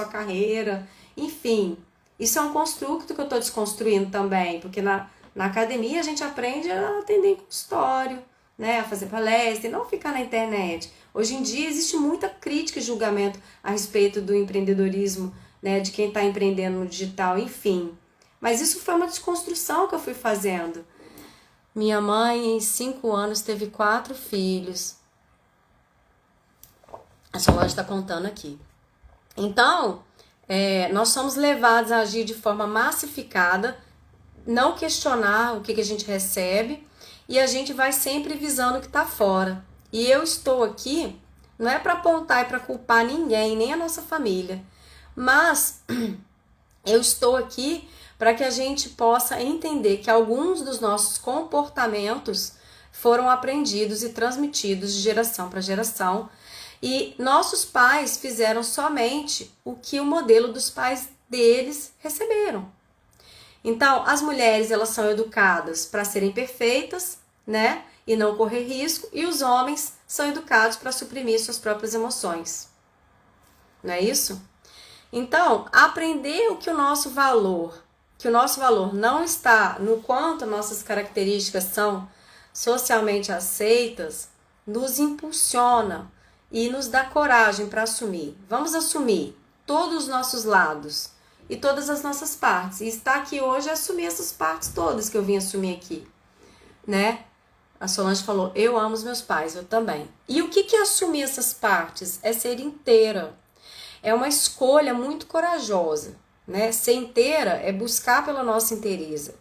a carreira, enfim, isso é um construto que eu estou desconstruindo também, porque na academia a gente aprende a atender em consultório, né, a fazer palestra e não ficar na internet. Hoje em dia existe muita crítica e julgamento a respeito do empreendedorismo, né, de quem está empreendendo no digital, enfim. Mas isso foi uma desconstrução que eu fui fazendo. Minha mãe, em 5 anos, teve 4 filhos. A Solange está contando aqui. Então, nós somos levados a agir de forma massificada, não questionar o que a gente recebe, e a gente vai sempre visando o que está fora. E eu estou aqui, não é para apontar e para culpar ninguém, nem a nossa família, mas eu estou aqui para que a gente possa entender que alguns dos nossos comportamentos foram aprendidos e transmitidos de geração para geração. E nossos pais fizeram somente o que o modelo dos pais deles receberam. Então, as mulheres, elas são educadas para serem perfeitas, né? E não correr risco. E os homens são educados para suprimir suas próprias emoções. Não é isso? Então, aprender que o nosso valor não está no quanto nossas características são socialmente aceitas, nos impulsiona e nos dá coragem para assumir. Vamos assumir todos os nossos lados e todas as nossas partes. E estar aqui hoje é assumir essas partes todas que eu vim assumir aqui, né? A Solange falou, eu amo os meus pais, eu também. E o que é assumir essas partes? É ser inteira. É uma escolha muito corajosa, né? Ser inteira é buscar pela nossa inteireza.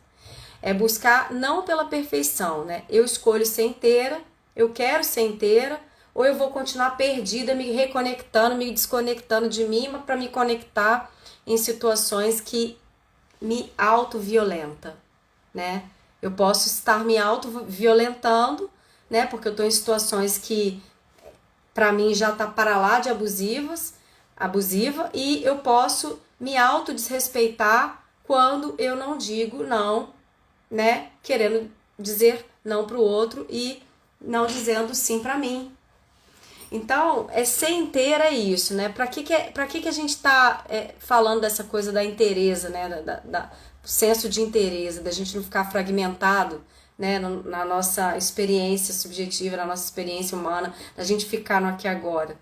É buscar não pela perfeição, né? Eu escolho ser inteira, eu quero ser inteira, ou eu vou continuar perdida, me reconectando, me desconectando de mim para me conectar em situações que me auto-violenta, né? Eu posso estar me auto-violentando, né? Porque eu estou em situações que, para mim, já tá para lá de abusiva, e eu posso me auto-desrespeitar quando eu não digo não, né? Querendo dizer não para o outro e não dizendo sim para mim. Então, ser inteira é isso, né? Para que a gente está falando dessa coisa da inteireza, né? Do senso de inteireza, da gente não ficar fragmentado, né? Na nossa experiência subjetiva, na nossa experiência humana, da gente ficar no aqui e agora.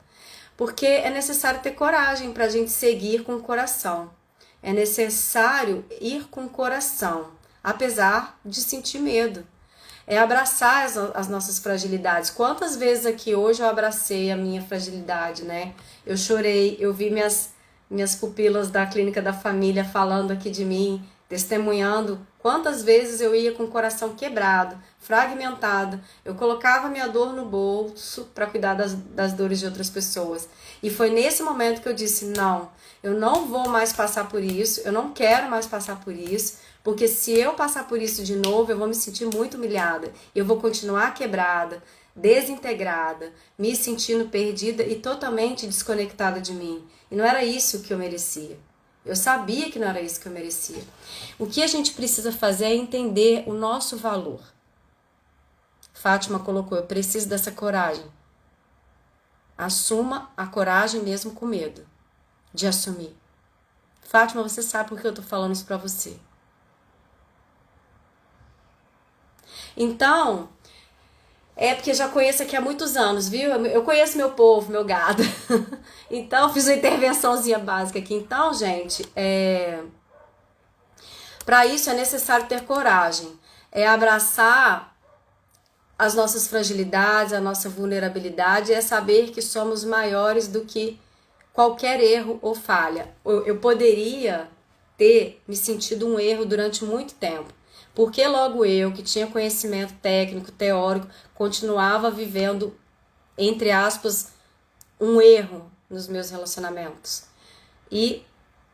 Porque é necessário ter coragem para a gente seguir com o coração. É necessário ir com o coração, apesar de sentir medo. É abraçar as nossas fragilidades. Quantas vezes aqui hoje eu abracei a minha fragilidade, né? Eu chorei, eu vi minhas pupilas da clínica da família falando aqui de mim, testemunhando. Quantas vezes eu ia com o coração quebrado, fragmentado. Eu colocava minha dor no bolso para cuidar das dores de outras pessoas. E foi nesse momento que eu disse, não, eu não vou mais passar por isso, eu não quero mais passar por isso. Porque se eu passar por isso de novo, eu vou me sentir muito humilhada. Eu vou continuar quebrada, desintegrada, me sentindo perdida e totalmente desconectada de mim. E não era isso que eu merecia. Eu sabia que não era isso que eu merecia. O que a gente precisa fazer é entender o nosso valor. Fátima colocou, eu preciso dessa coragem. Assuma a coragem mesmo com medo de assumir. Fátima, você sabe por que eu tô falando isso pra você. Então, é porque eu já conheço aqui há muitos anos, viu? Eu conheço meu povo, meu gado. Então, fiz uma intervençãozinha básica aqui. Então, gente, para isso é necessário ter coragem. É abraçar as nossas fragilidades, a nossa vulnerabilidade, é saber que somos maiores do que qualquer erro ou falha. Eu poderia ter me sentido um erro durante muito tempo. Porque logo eu, que tinha conhecimento técnico, teórico, continuava vivendo, entre aspas, um erro nos meus relacionamentos. E,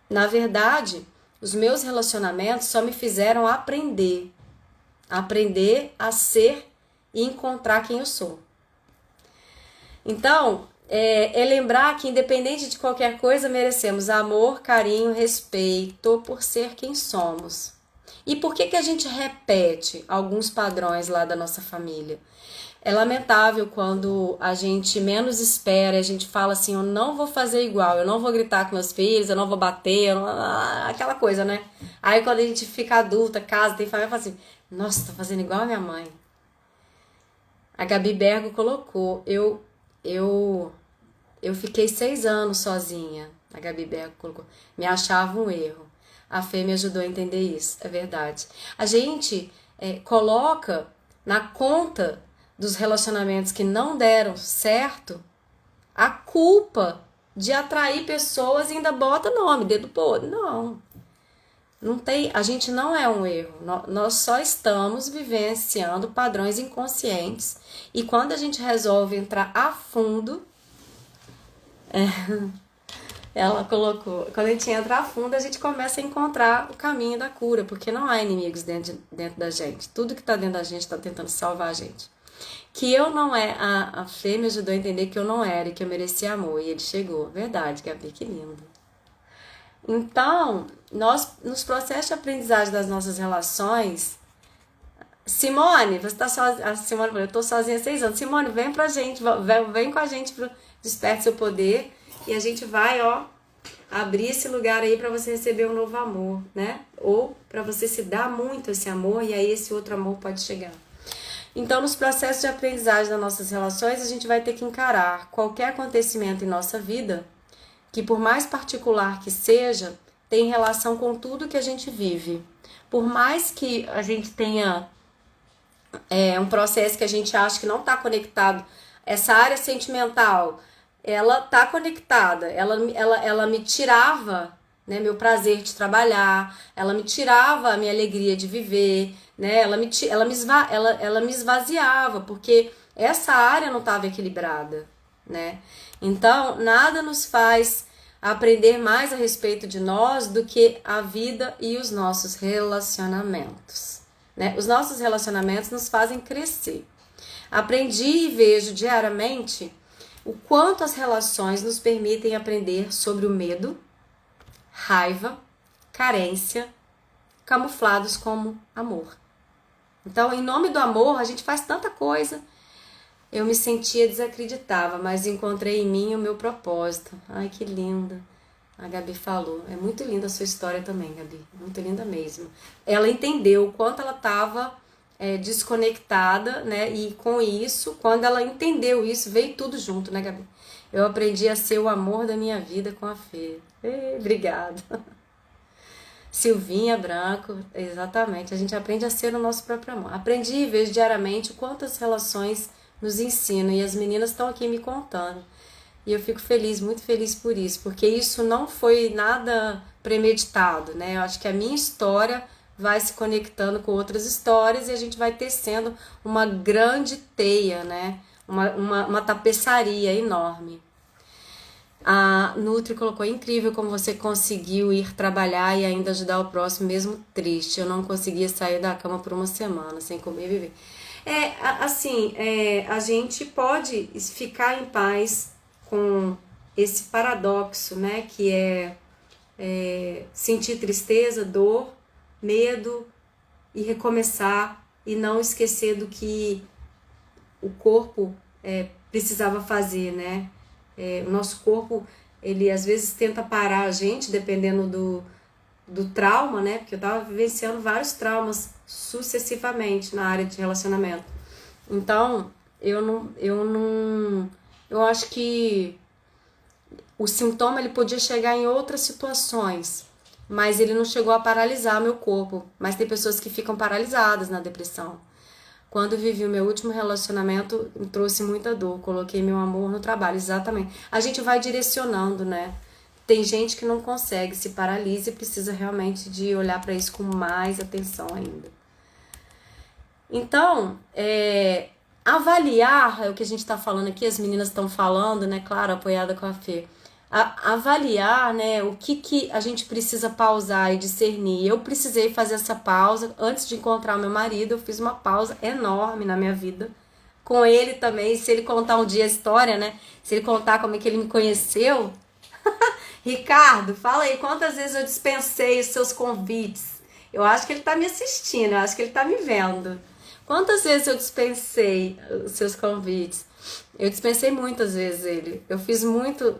na verdade, os meus relacionamentos só me fizeram aprender a ser e encontrar quem eu sou. Então, é lembrar que independente de qualquer coisa, merecemos amor, carinho, respeito por ser quem somos. E por que a gente repete alguns padrões lá da nossa família? É lamentável quando a gente menos espera, a gente fala assim, eu não vou fazer igual, eu não vou gritar com meus filhos, eu não vou bater, aquela coisa, né? Aí quando a gente fica adulta, casa, tem família, fala assim, nossa, tô fazendo igual a minha mãe. A Gabi Bergo colocou, eu fiquei 6 anos sozinha, a Gabi Bergo colocou, me achava um erro. A Fê me ajudou a entender isso, é verdade. A gente coloca na conta dos relacionamentos que não deram certo a culpa de atrair pessoas e ainda bota nome, dedo podre. Não tem, a gente não é um erro. Nós só estamos vivenciando padrões inconscientes. E quando a gente resolve entrar a fundo... Ela colocou, quando a gente entra a fundo, a gente começa a encontrar o caminho da cura, porque não há inimigos dentro da gente. Tudo que está dentro da gente está tentando salvar a gente. Que eu não é, a Fê me ajudou a entender que eu não era e que eu merecia amor. E ele chegou. Verdade, Gabi, que lindo. Então, nós, nos processos de aprendizagem das nossas relações, Simone, você tá sozinha. A Simone falou, eu tô sozinha há 6 anos. Simone, vem pra gente, vem com a gente pro Desperte Seu Poder. E a gente vai, ó, abrir esse lugar aí pra você receber um novo amor, né? Ou pra você se dar muito esse amor e aí esse outro amor pode chegar. Então, nos processos de aprendizagem das nossas relações, a gente vai ter que encarar qualquer acontecimento em nossa vida que, por mais particular que seja, tem relação com tudo que a gente vive. Por mais que a gente tenha um processo que a gente acha que não está conectado, essa área sentimental, ela está conectada, ela me tirava, né, meu prazer de trabalhar, ela me tirava a minha alegria de viver, né, ela me esvaziava, porque essa área não estava equilibrada, né? Então, nada nos faz aprender mais a respeito de nós do que a vida e os nossos relacionamentos, né? Os nossos relacionamentos nos fazem crescer. Aprendi e vejo diariamente o quanto as relações nos permitem aprender sobre o medo, raiva, carência, camuflados como amor. Então, em nome do amor, a gente faz tanta coisa. Eu me sentia desacreditável, mas encontrei em mim o meu propósito. Ai, que linda. A Gabi falou. É muito linda a sua história também, Gabi. Muito linda mesmo. Ela entendeu o quanto ela estava desconectada, né? E com isso, quando ela entendeu isso, veio tudo junto, né, Gabi? Eu aprendi a ser o amor da minha vida com a Fê. Obrigada. Silvinha Branco, exatamente. A gente aprende a ser o nosso próprio amor. Aprendi e vejo diariamente quantas relações nos ensinam. E as meninas estão aqui me contando. E eu fico feliz, muito feliz por isso. Porque isso não foi nada premeditado, né? Eu acho que a minha história vai se conectando com outras histórias e a gente vai tecendo uma grande teia, né? Uma tapeçaria enorme. A Nutri colocou, incrível como você conseguiu ir trabalhar e ainda ajudar o próximo, mesmo triste. Eu não conseguia sair da cama por uma semana, sem comer e viver. A gente pode ficar em paz com esse paradoxo, né? Que é sentir tristeza, dor, medo e recomeçar e não esquecer do que o corpo precisava fazer, né? O nosso corpo, ele às vezes tenta parar a gente, dependendo do trauma, né? Porque eu tava vivenciando vários traumas sucessivamente na área de relacionamento. Então, eu acho que o sintoma ele podia chegar em outras situações, mas ele não chegou a paralisar meu corpo. Mas tem pessoas que ficam paralisadas na depressão. Quando eu vivi o meu último relacionamento, me trouxe muita dor. Coloquei meu amor no trabalho, exatamente. A gente vai direcionando, né? Tem gente que não consegue, se paralisa e precisa realmente de olhar para isso com mais atenção ainda. Então, avaliar, é o que a gente está falando aqui, as meninas estão falando, né? Claro, apoiada com a Fê. Avaliar, né, o que a gente precisa pausar e discernir. Eu precisei fazer essa pausa antes de encontrar o meu marido. Eu fiz uma pausa enorme na minha vida com ele também. Se ele contar um dia a história, né, se ele contar como é que ele me conheceu. Ricardo, fala aí, quantas vezes eu dispensei os seus convites? Eu acho que ele tá me assistindo, eu acho que ele tá me vendo. Quantas vezes eu dispensei os seus convites? Eu dispensei muitas vezes ele. Eu fiz muito,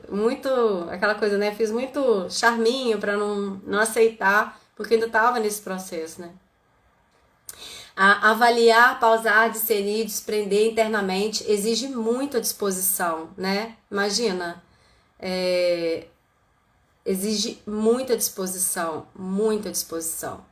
aquela coisa, né? Fiz muito charminho pra não aceitar, porque ainda tava nesse processo, né? Avaliar, pausar, discernir, desprender internamente exige muita disposição, né? Imagina, exige muita disposição, muita disposição.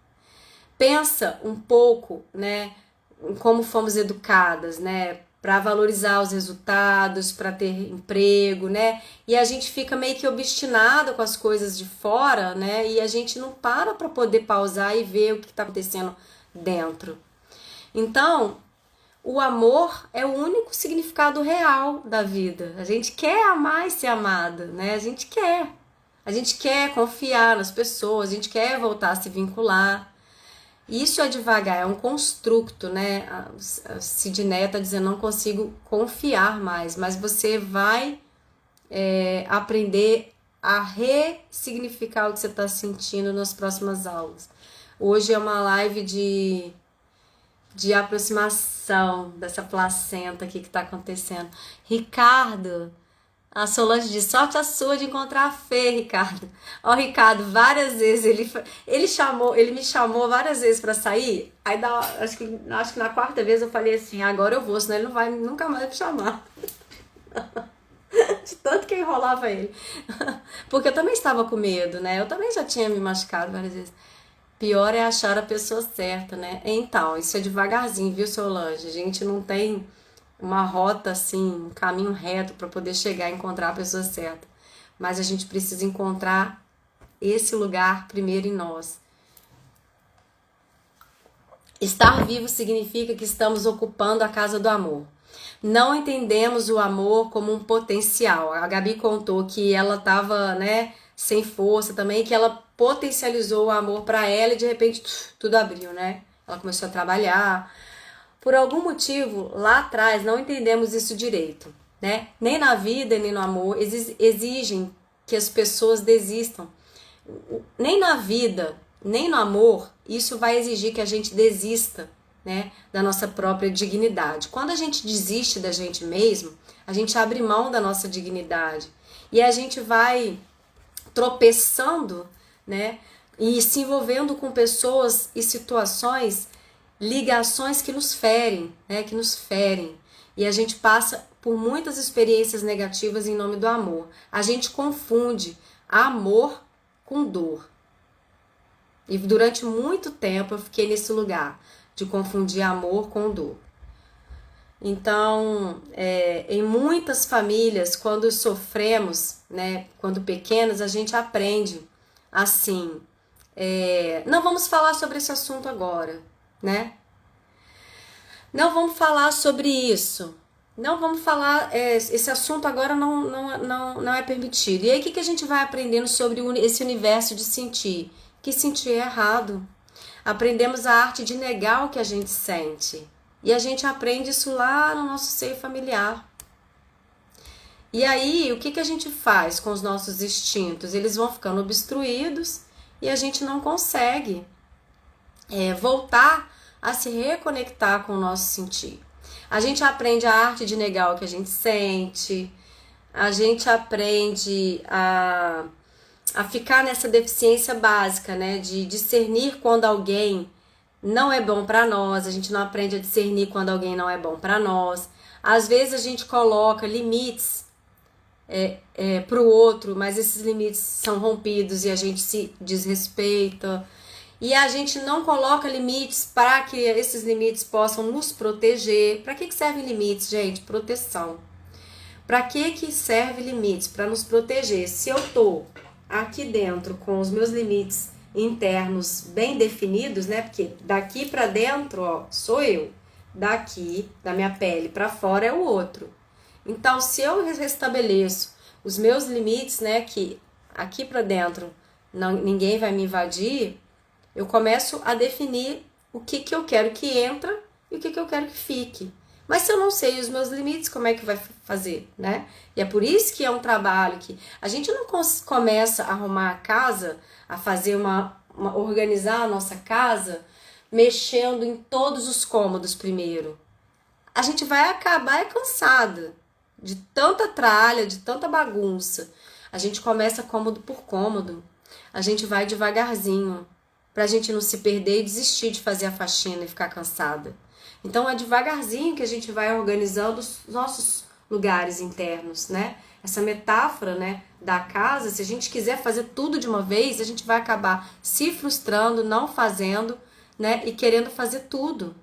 Pensa um pouco, né? Em como fomos educadas, né? Para valorizar os resultados, para ter emprego, né? E a gente fica meio que obstinado com as coisas de fora, né? E a gente não para poder pausar e ver o que está acontecendo dentro. Então, o amor é o único significado real da vida. A gente quer amar e ser amada, né? A gente quer confiar nas pessoas, a gente quer voltar a se vincular. Isso é devagar, é um construto, né? A Sidney tá dizendo, não consigo confiar mais, mas você vai aprender a ressignificar o que você está sentindo nas próximas aulas. Hoje é uma live de aproximação dessa placenta aqui que está acontecendo. Ricardo, a Solange diz, sorte a sua de encontrar a Fê, Ricardo. Ó, Ricardo, várias vezes ele me chamou várias vezes para sair. Aí acho que na quarta vez eu falei assim, agora eu vou, senão ele não vai nunca mais me chamar. De tanto que enrolava ele. Porque eu também estava com medo, né? Eu também já tinha me machucado várias vezes. Pior é achar a pessoa certa, né? Então, isso é devagarzinho, viu, Solange? A gente não tem uma rota assim, um caminho reto para poder chegar e encontrar a pessoa certa. Mas a gente precisa encontrar esse lugar primeiro em nós. Estar vivo significa que estamos ocupando a casa do amor. Não entendemos o amor como um potencial. A Gabi contou que ela estava, né, sem força também, que ela potencializou o amor para ela e de repente tudo abriu, né? Ela começou a trabalhar. Por algum motivo, lá atrás, não entendemos isso direito, né? Nem na vida, nem no amor, exigem que as pessoas desistam. Nem na vida, nem no amor, isso vai exigir que a gente desista, né, da nossa própria dignidade. Quando a gente desiste da gente mesmo, a gente abre mão da nossa dignidade. E a gente vai tropeçando, né, e se envolvendo com pessoas e situações, ligações que nos ferem, né, que nos ferem. E a gente passa por muitas experiências negativas em nome do amor. A gente confunde amor com dor. E durante muito tempo eu fiquei nesse lugar de confundir amor com dor. Então, em muitas famílias, quando sofremos, né, quando pequenos, a gente aprende assim. Não vamos falar sobre esse assunto agora, né? Não vamos falar sobre isso. Não vamos falar, esse assunto agora não é permitido. E aí o que a gente vai aprendendo sobre esse universo de sentir? Que sentir é errado. Aprendemos a arte de negar o que a gente sente. E a gente aprende isso lá no nosso seio familiar. E aí, o que a gente faz com os nossos instintos? Eles vão ficando obstruídos e a gente não consegue voltar a se reconectar com o nosso sentir. A gente aprende a arte de negar o que a gente sente, a gente aprende a ficar nessa deficiência básica, né, de discernir quando alguém não é bom para nós, a gente não aprende a discernir quando alguém não é bom para nós. Às vezes a gente coloca limites para o outro, mas esses limites são rompidos e a gente se desrespeita. E a gente não coloca limites para que esses limites possam nos proteger. Para que servem limites, gente? Proteção. Para que serve limites? Para nos proteger. Se eu tô aqui dentro com os meus limites internos bem definidos, né? Porque daqui para dentro, ó, sou eu. Daqui, da minha pele para fora é o outro. Então, se eu restabeleço os meus limites, né, que aqui para dentro ninguém vai me invadir, eu começo a definir o que eu quero que entra e o que eu quero que fique. Mas se eu não sei os meus limites, como é que vai fazer, né? E é por isso que é um trabalho que a gente não começa a arrumar a casa, a fazer organizar a nossa casa, mexendo em todos os cômodos primeiro. A gente vai acabar cansada de tanta tralha, de tanta bagunça. A gente começa cômodo por cômodo. A gente vai devagarzinho, pra gente não se perder e desistir de fazer a faxina e ficar cansada. Então é devagarzinho que a gente vai organizando os nossos lugares internos, né? Essa metáfora, né, da casa, se a gente quiser fazer tudo de uma vez, a gente vai acabar se frustrando, não fazendo, né, e querendo fazer tudo.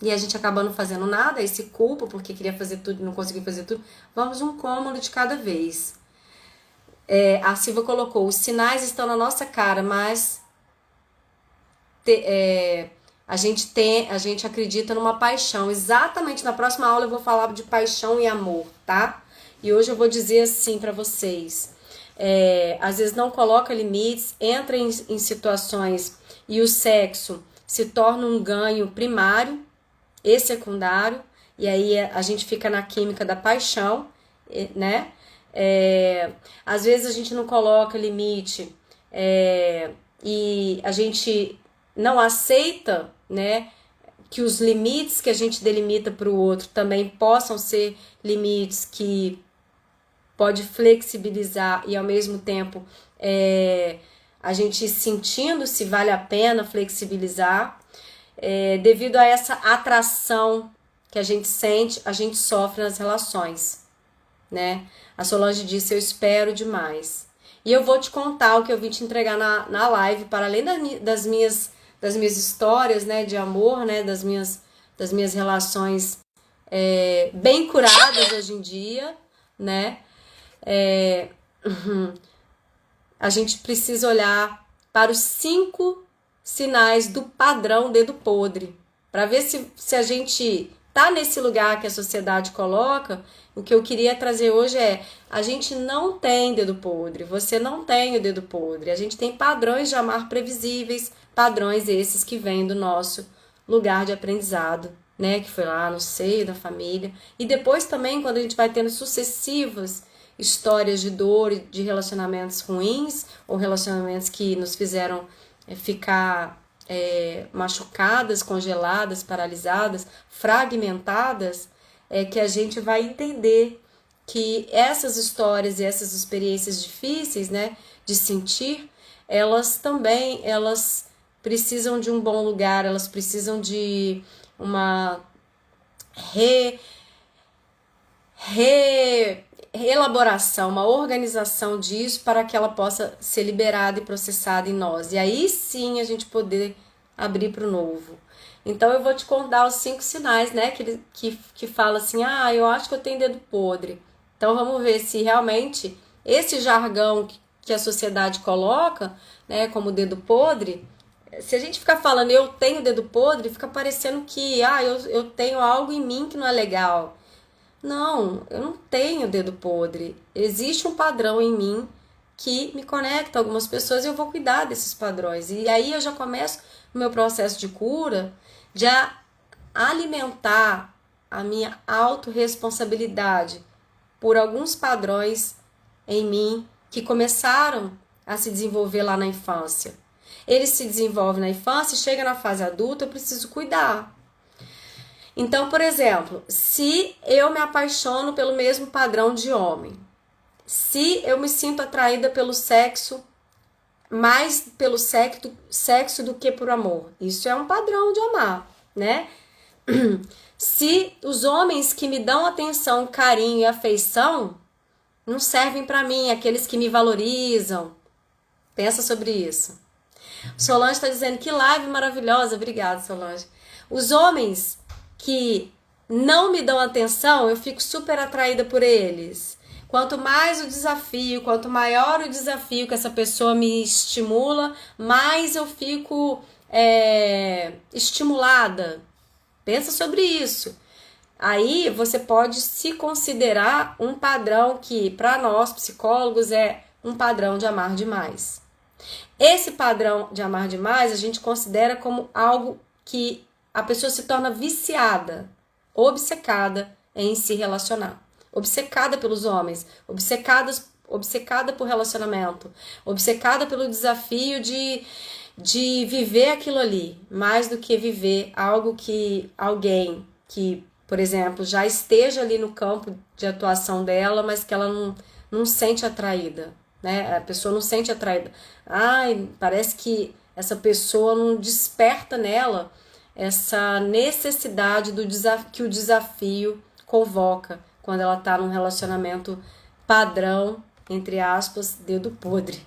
E a gente acaba não fazendo nada, aí se culpa porque queria fazer tudo e não conseguiu fazer tudo. Vamos um cômodo de cada vez. A Silvia colocou, os sinais estão na nossa cara, mas a gente acredita numa paixão. Exatamente, na próxima aula eu vou falar de paixão e amor, tá? E hoje eu vou dizer assim pra vocês. Às vezes não coloca limites, entra em situações e o sexo se torna um ganho primário e secundário, e aí a gente fica na química da paixão, né? Às vezes a gente não coloca limite e a gente não aceita, né, que os limites que a gente delimita para o outro também possam ser limites que pode flexibilizar e ao mesmo tempo a gente sentindo se vale a pena flexibilizar. Devido a essa atração que a gente sente, a gente sofre nas relações, né? A Solange disse, eu espero demais. E eu vou te contar o que eu vim te entregar na live, para além das minhas histórias, né, de amor, né, das minhas relações bem curadas hoje em dia, né? A gente precisa olhar para os 5 sinais do padrão dedo podre, para ver se a gente tá nesse lugar que a sociedade coloca. O que eu queria trazer hoje a gente não tem dedo podre, você não tem o dedo podre, a gente tem padrões de amar previsíveis, padrões esses que vêm do nosso lugar de aprendizado, né, que foi lá no seio da família, e depois também quando a gente vai tendo sucessivas histórias de dor, de relacionamentos ruins, ou relacionamentos que nos fizeram ficar machucadas, congeladas, paralisadas, fragmentadas, que a gente vai entender que essas histórias e essas experiências difíceis, né, de sentir, elas precisam de um bom lugar, elas precisam de uma reelaboração, uma organização disso para que ela possa ser liberada e processada em nós. E aí sim a gente poder abrir para o novo. Então eu vou te contar os 5 sinais, né? Que fala assim, eu acho que eu tenho dedo podre. Então vamos ver se realmente esse jargão que a sociedade coloca, né, como dedo podre, se a gente ficar falando eu tenho dedo podre, fica parecendo que eu tenho algo em mim que não é legal. Não, eu não tenho dedo podre. Existe um padrão em mim que me conecta a algumas pessoas e eu vou cuidar desses padrões. E aí eu já começo o meu processo de cura, de alimentar a minha autorresponsabilidade por alguns padrões em mim que começaram a se desenvolver lá na infância. Eles se desenvolvem na infância, chega na fase adulta, eu preciso cuidar. Então, por exemplo, se eu me apaixono pelo mesmo padrão de homem, se eu me sinto atraída pelo sexo, mais pelo sexo do que por amor, isso é um padrão de amar, né? Se os homens que me dão atenção, carinho e afeição não servem para mim, aqueles que me valorizam, pensa sobre isso. Solange está dizendo que live maravilhosa, obrigada, Solange. Os homens que não me dão atenção, eu fico super atraída por eles. Quanto mais o desafio, quanto maior o desafio que essa pessoa me estimula, mais eu fico estimulada. Pensa sobre isso. Aí você pode se considerar um padrão que, para nós psicólogos, é um padrão de amar demais. Esse padrão de amar demais a gente considera como algo que a pessoa se torna viciada, obcecada em se relacionar. Obcecada pelos homens, obcecada por relacionamento, obcecada pelo desafio de viver aquilo ali, mais do que viver algo que alguém que, por exemplo, já esteja ali no campo de atuação dela, mas que ela não sente atraída, né? A pessoa não sente atraída. Parece que essa pessoa não desperta nela essa necessidade que o desafio convoca quando ela está num relacionamento padrão, entre aspas, dedo podre.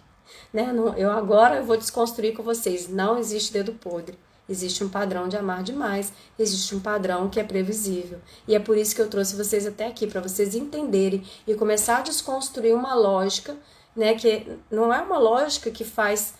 Né? Eu vou desconstruir com vocês. Não existe dedo podre. Existe um padrão de amar demais. Existe um padrão que é previsível. E é por isso que eu trouxe vocês até aqui, para vocês entenderem e começar a desconstruir uma lógica, né, que não é uma lógica que faz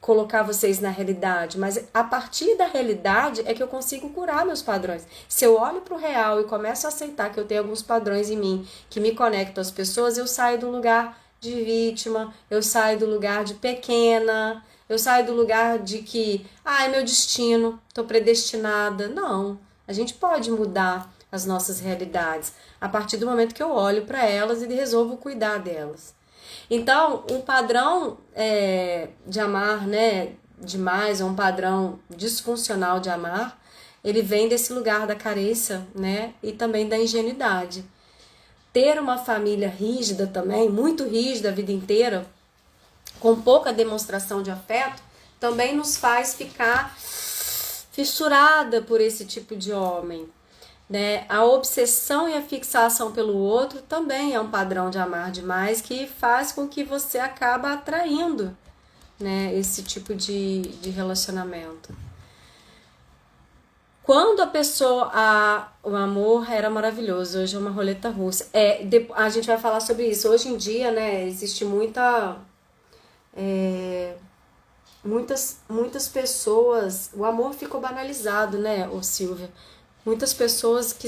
colocar vocês na realidade, mas a partir da realidade é que eu consigo curar meus padrões. Se eu olho para o real e começo a aceitar que eu tenho alguns padrões em mim que me conectam às pessoas, eu saio do lugar de vítima, eu saio do lugar de pequena, Eu saio do lugar de que, é meu destino, tô predestinada. Não, a gente pode mudar as nossas realidades a partir do momento que eu olho para elas e resolvo cuidar delas. Então, um padrão de amar, né, demais, ou um padrão disfuncional de amar, ele vem desse lugar da carência, né, e também da ingenuidade. Ter uma família rígida também, muito rígida a vida inteira, com pouca demonstração de afeto, também nos faz ficar fissurada por esse tipo de homem, né? A obsessão e a fixação pelo outro também é um padrão de amar demais que faz com que você acaba atraindo, né, esse tipo de relacionamento. Quando a pessoa, o amor era maravilhoso, hoje é uma roleta russa. A gente vai falar sobre isso. Hoje em dia, né, existe muitas pessoas, o amor ficou banalizado, né, Silvia? Muitas pessoas que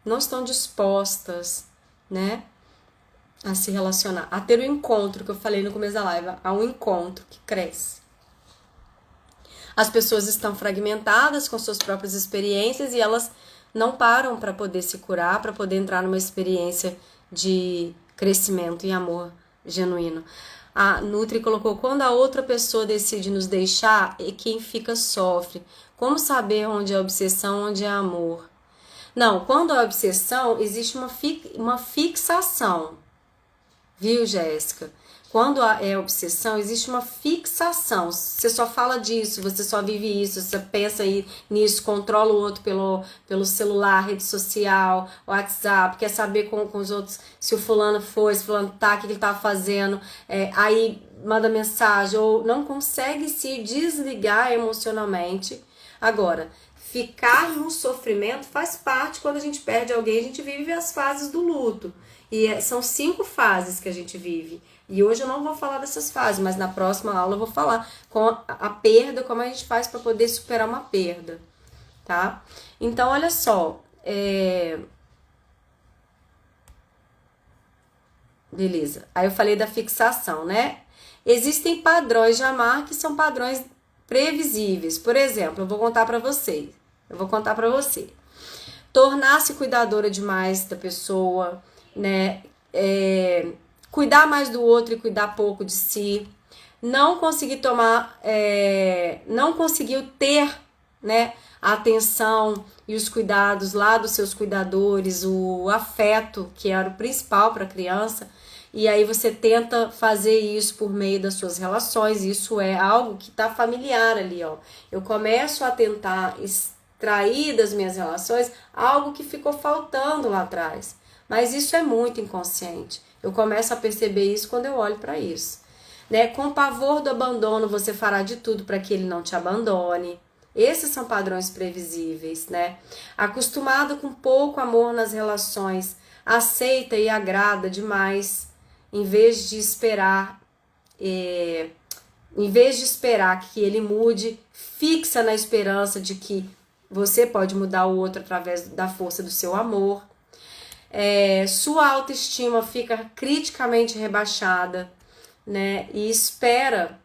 não estão dispostas, né, a se relacionar, a ter o encontro que eu falei no começo da live, a um encontro que cresce. As pessoas estão fragmentadas com suas próprias experiências e elas não param para poder se curar, para poder entrar numa experiência de crescimento e amor genuíno. A Nutri colocou, quando a outra pessoa decide nos deixar, é quem fica sofre. Como saber onde é obsessão, onde é amor? Não, quando é obsessão, existe uma fixação. Viu, Jéssica? Quando é obsessão, existe uma fixação. Você só fala disso, você só vive isso, você pensa nisso, controla o outro pelo celular, rede social, WhatsApp, quer saber com os outros se o fulano foi, se o fulano tá, o que ele tá fazendo, aí manda mensagem, ou não consegue se desligar emocionalmente. Agora, ficar no sofrimento faz parte. Quando a gente perde alguém, a gente vive as fases do luto. E são 5 fases que a gente vive. E hoje eu não vou falar dessas fases, mas na próxima aula eu vou falar com a perda, como a gente faz para poder superar uma perda, tá? Então, olha só. Beleza. Aí eu falei da fixação, né? Existem padrões de amar que são padrões previsíveis. Por exemplo, eu vou contar para você. Tornar-se cuidadora demais da pessoa, né? Cuidar mais do outro e cuidar pouco de si. Não conseguiu ter, né, a atenção e os cuidados lá dos seus cuidadores, o afeto, que era o principal para a criança. E aí você tenta fazer isso por meio das suas relações. Isso é algo que está familiar ali, ó. Eu começo a tentar extrair das minhas relações algo que ficou faltando lá atrás. Mas isso é muito inconsciente. Eu começo a perceber isso quando eu olho para isso, né? Com pavor do abandono, você fará de tudo para que ele não te abandone. Esses são padrões previsíveis, né? Acostumado com pouco amor nas relações, aceita e agrada demais, em vez de esperar que ele mude, fixa na esperança de que você pode mudar o outro através da força do seu amor. Sua autoestima fica criticamente rebaixada, né? E espera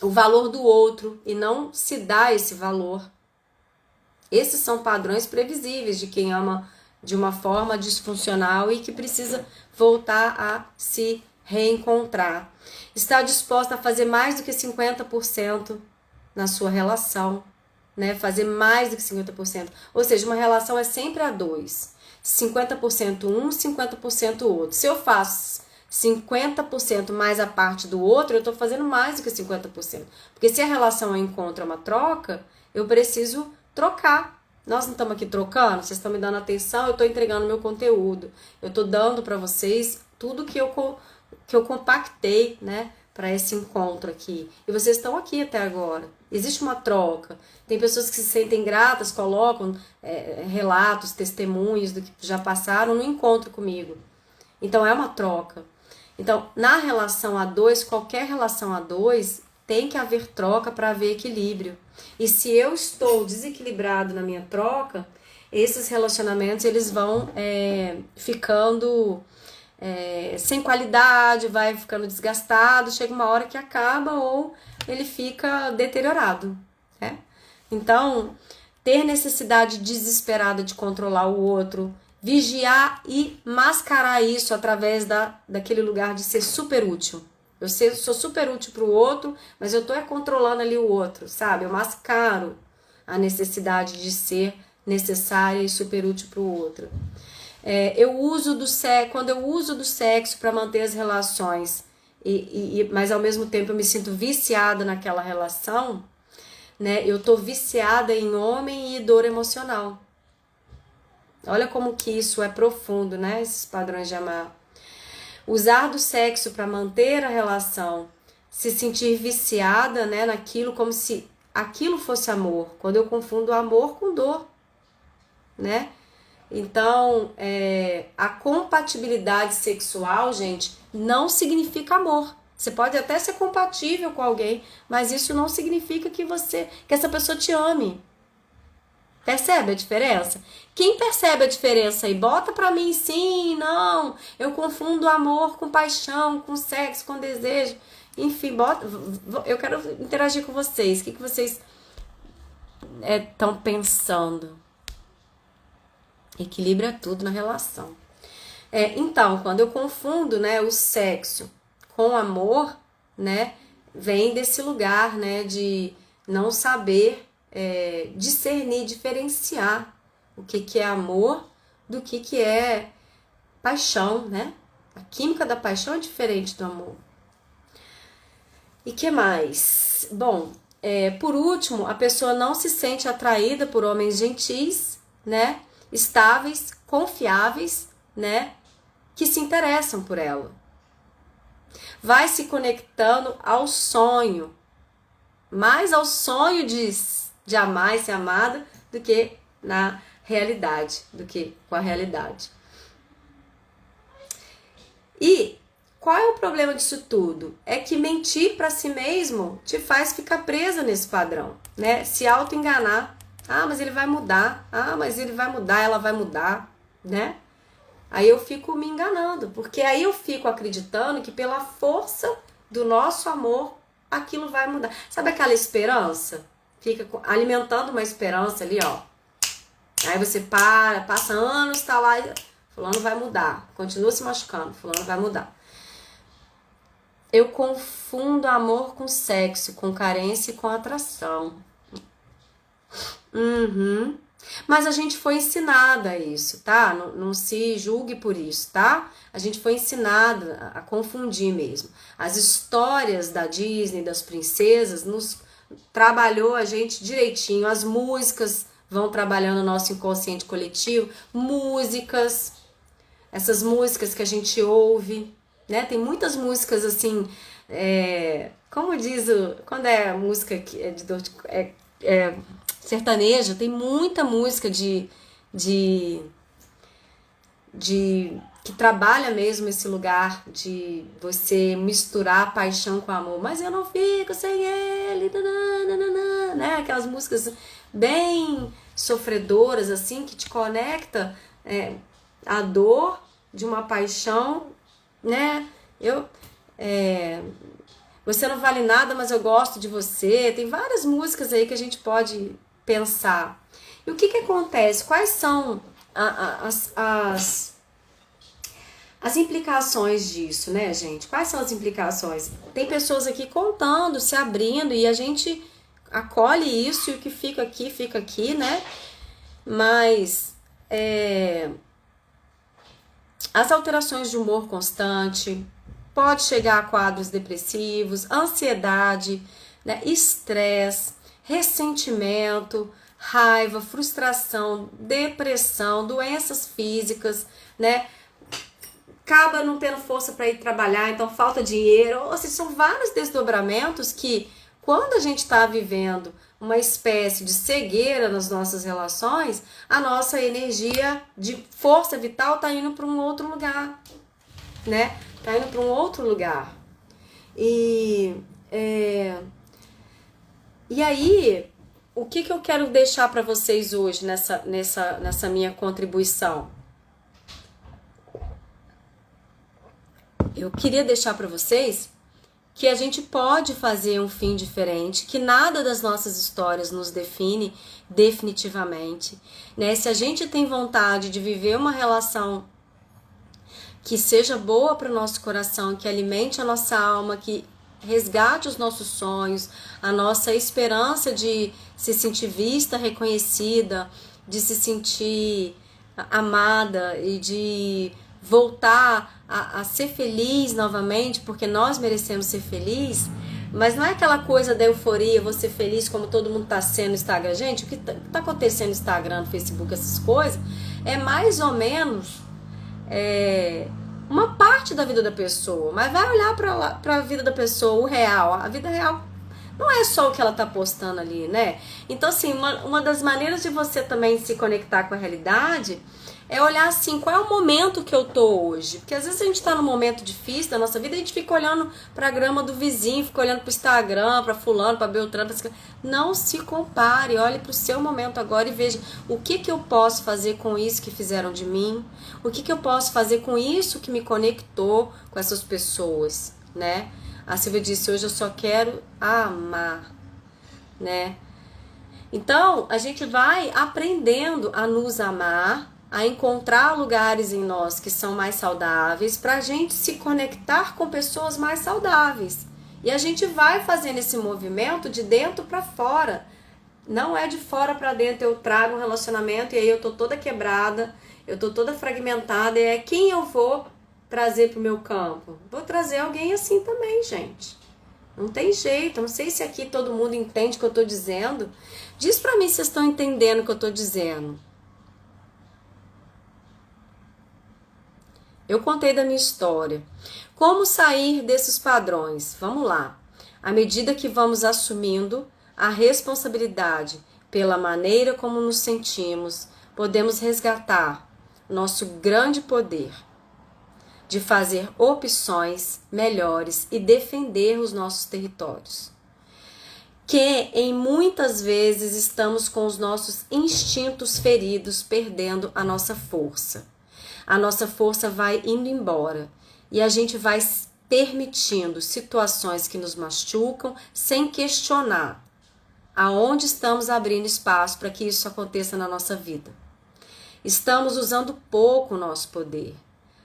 o valor do outro e não se dá esse valor. Esses são padrões previsíveis de quem ama de uma forma disfuncional e que precisa voltar a se reencontrar. Está disposta a fazer mais do que 50% na sua relação, né? Fazer mais do que 50%. Ou seja, uma relação é sempre a 2. 50% um, 50% o outro. Se eu faço 50% mais a parte do outro, eu estou fazendo mais do que 50%. Porque se a relação é um encontro, é uma troca, eu preciso trocar. Nós não estamos aqui trocando, vocês estão me dando atenção, eu estou entregando meu conteúdo. Eu estou dando para vocês tudo que eu compactei, né, para esse encontro aqui. E vocês estão aqui até agora. Existe uma troca. Tem pessoas que se sentem gratas, colocam relatos, testemunhos do que já passaram no encontro comigo. Então, é uma troca. Então, na relação a 2, qualquer relação a 2, tem que haver troca para haver equilíbrio. E se eu estou desequilibrado na minha troca, esses relacionamentos eles vão ficando sem qualidade, vai ficando desgastado, chega uma hora que acaba ou ele fica deteriorado, né? Então, ter necessidade desesperada de controlar o outro, vigiar e mascarar isso através daquele lugar de ser super útil. Eu sou super útil para o outro, mas eu tô controlando ali o outro, sabe? Eu mascaro a necessidade de ser necessária e super útil para o outro. Quando eu uso do sexo para manter as relações, mas ao mesmo tempo eu me sinto viciada naquela relação, né? Eu tô viciada em homem e dor emocional. Olha como que isso é profundo, né? Esses padrões de amar. Usar do sexo para manter a relação, se sentir viciada, né, naquilo como se aquilo fosse amor. Quando eu confundo amor com dor, né? Então, a compatibilidade sexual, gente, não significa amor. Você pode até ser compatível com alguém, mas isso não significa que essa pessoa te ame. Percebe a diferença? Quem percebe a diferença aí? Bota pra mim sim, não. Eu confundo amor com paixão, com sexo, com desejo. Enfim, eu quero interagir com vocês. O que vocês estão pensando? Equilíbrio é tudo na relação. Então, quando eu confundo, né, o sexo com amor, né, vem desse lugar, né, de não saber discernir, diferenciar o que é amor do que é paixão, né? A química da paixão é diferente do amor. E que mais? Bom, por último, a pessoa não se sente atraída por homens gentis, né? Estáveis, confiáveis, né? Que se interessam por ela. Vai se conectando ao sonho, mais ao sonho de amar e ser amada do que na realidade, do que com a realidade. E qual é o problema disso tudo? É que mentir para si mesmo te faz ficar presa nesse padrão, né? Se auto-enganar. Ah, mas ele vai mudar. Ah, mas ele vai mudar, ela vai mudar, né? Aí eu fico me enganando, porque aí eu fico acreditando que pela força do nosso amor, aquilo vai mudar. Sabe aquela esperança? Fica alimentando uma esperança ali, ó. Aí você passa anos, tá lá, fulano vai mudar. Continua se machucando, fulano vai mudar. Eu confundo amor com sexo, com carência e com atração. Mas a gente foi ensinada a isso, tá? Não se julgue por isso, tá? A gente foi ensinada a confundir mesmo. As histórias da Disney, das princesas, trabalhou a gente direitinho. As músicas vão trabalhando o nosso inconsciente coletivo. Essas músicas que a gente ouve, né? Tem muitas músicas assim, como diz quando é música que é de dor de... sertanejo, tem muita música que trabalha mesmo esse lugar de você misturar a paixão com amor. Mas eu não fico sem ele, né? Aquelas músicas bem sofredoras, assim, que te conecta a dor de uma paixão, né? Você não vale nada, mas eu gosto de você. Tem várias músicas aí que a gente pode pensar. E o que acontece? Quais são as implicações disso, né, gente? Quais são as implicações? Tem pessoas aqui contando, se abrindo, e a gente acolhe isso, e o que fica aqui, né? Mas as alterações de humor constante, pode chegar a quadros depressivos, ansiedade, né, estresse, ressentimento, raiva, frustração, depressão, doenças físicas, né? Acaba não tendo força para ir trabalhar, então falta dinheiro. Ou seja, são vários desdobramentos que, quando a gente está vivendo uma espécie de cegueira nas nossas relações, a nossa energia de força vital está indo para um outro lugar, né? Tá indo para um outro lugar. E aí, o que eu quero deixar para vocês hoje nessa minha contribuição? eu queria deixar para vocês que a gente pode fazer um fim diferente, que nada das nossas histórias nos define definitivamente, né? Se a gente tem vontade de viver uma relação que seja boa para o nosso coração, que alimente a nossa alma, que resgate os nossos sonhos, a nossa esperança de se sentir vista, reconhecida, de se sentir amada e de voltar a ser feliz novamente, porque nós merecemos ser felizes, mas não é aquela coisa da euforia, vou ser feliz como todo mundo está sendo no Instagram. Gente, o que está acontecendo no Instagram, no Facebook, essas coisas, é mais ou menos uma parte da vida da pessoa, mas vai olhar para a vida da pessoa, o real, a vida real não é só o que ela está postando ali, né? Então, assim, uma das maneiras de você também se conectar com a realidade é olhar assim, qual é o momento que eu tô hoje? Porque às vezes a gente tá num momento difícil da nossa vida e a gente fica olhando pra grama do vizinho, fica olhando pro Instagram, pra fulano, pra Beltrano, não se compare, olhe pro seu momento agora e veja o que eu posso fazer com isso que fizeram de mim, o que eu posso fazer com isso que me conectou com essas pessoas, né? A Silvia disse, hoje eu só quero amar, né? Então, a gente vai aprendendo a nos amar, a encontrar lugares em nós que são mais saudáveis, para a gente se conectar com pessoas mais saudáveis. E a gente vai fazendo esse movimento de dentro para fora. Não é de fora para dentro, eu trago um relacionamento e aí eu tô toda quebrada, eu tô toda fragmentada, e é quem eu vou trazer pro meu campo? Vou trazer alguém assim também, gente. Não tem jeito, eu não sei se aqui todo mundo entende o que eu tô dizendo. Diz pra mim se vocês estão entendendo o que eu tô dizendo. Eu contei da minha história. Como sair desses padrões? Vamos lá. À medida que vamos assumindo a responsabilidade pela maneira como nos sentimos, podemos resgatar nosso grande poder de fazer opções melhores e defender os nossos territórios. Que em muitas vezes estamos com os nossos instintos feridos, perdendo a nossa força. A nossa força vai indo embora e a gente vai permitindo situações que nos machucam sem questionar aonde estamos abrindo espaço para que isso aconteça na nossa vida. Estamos usando pouco o nosso poder,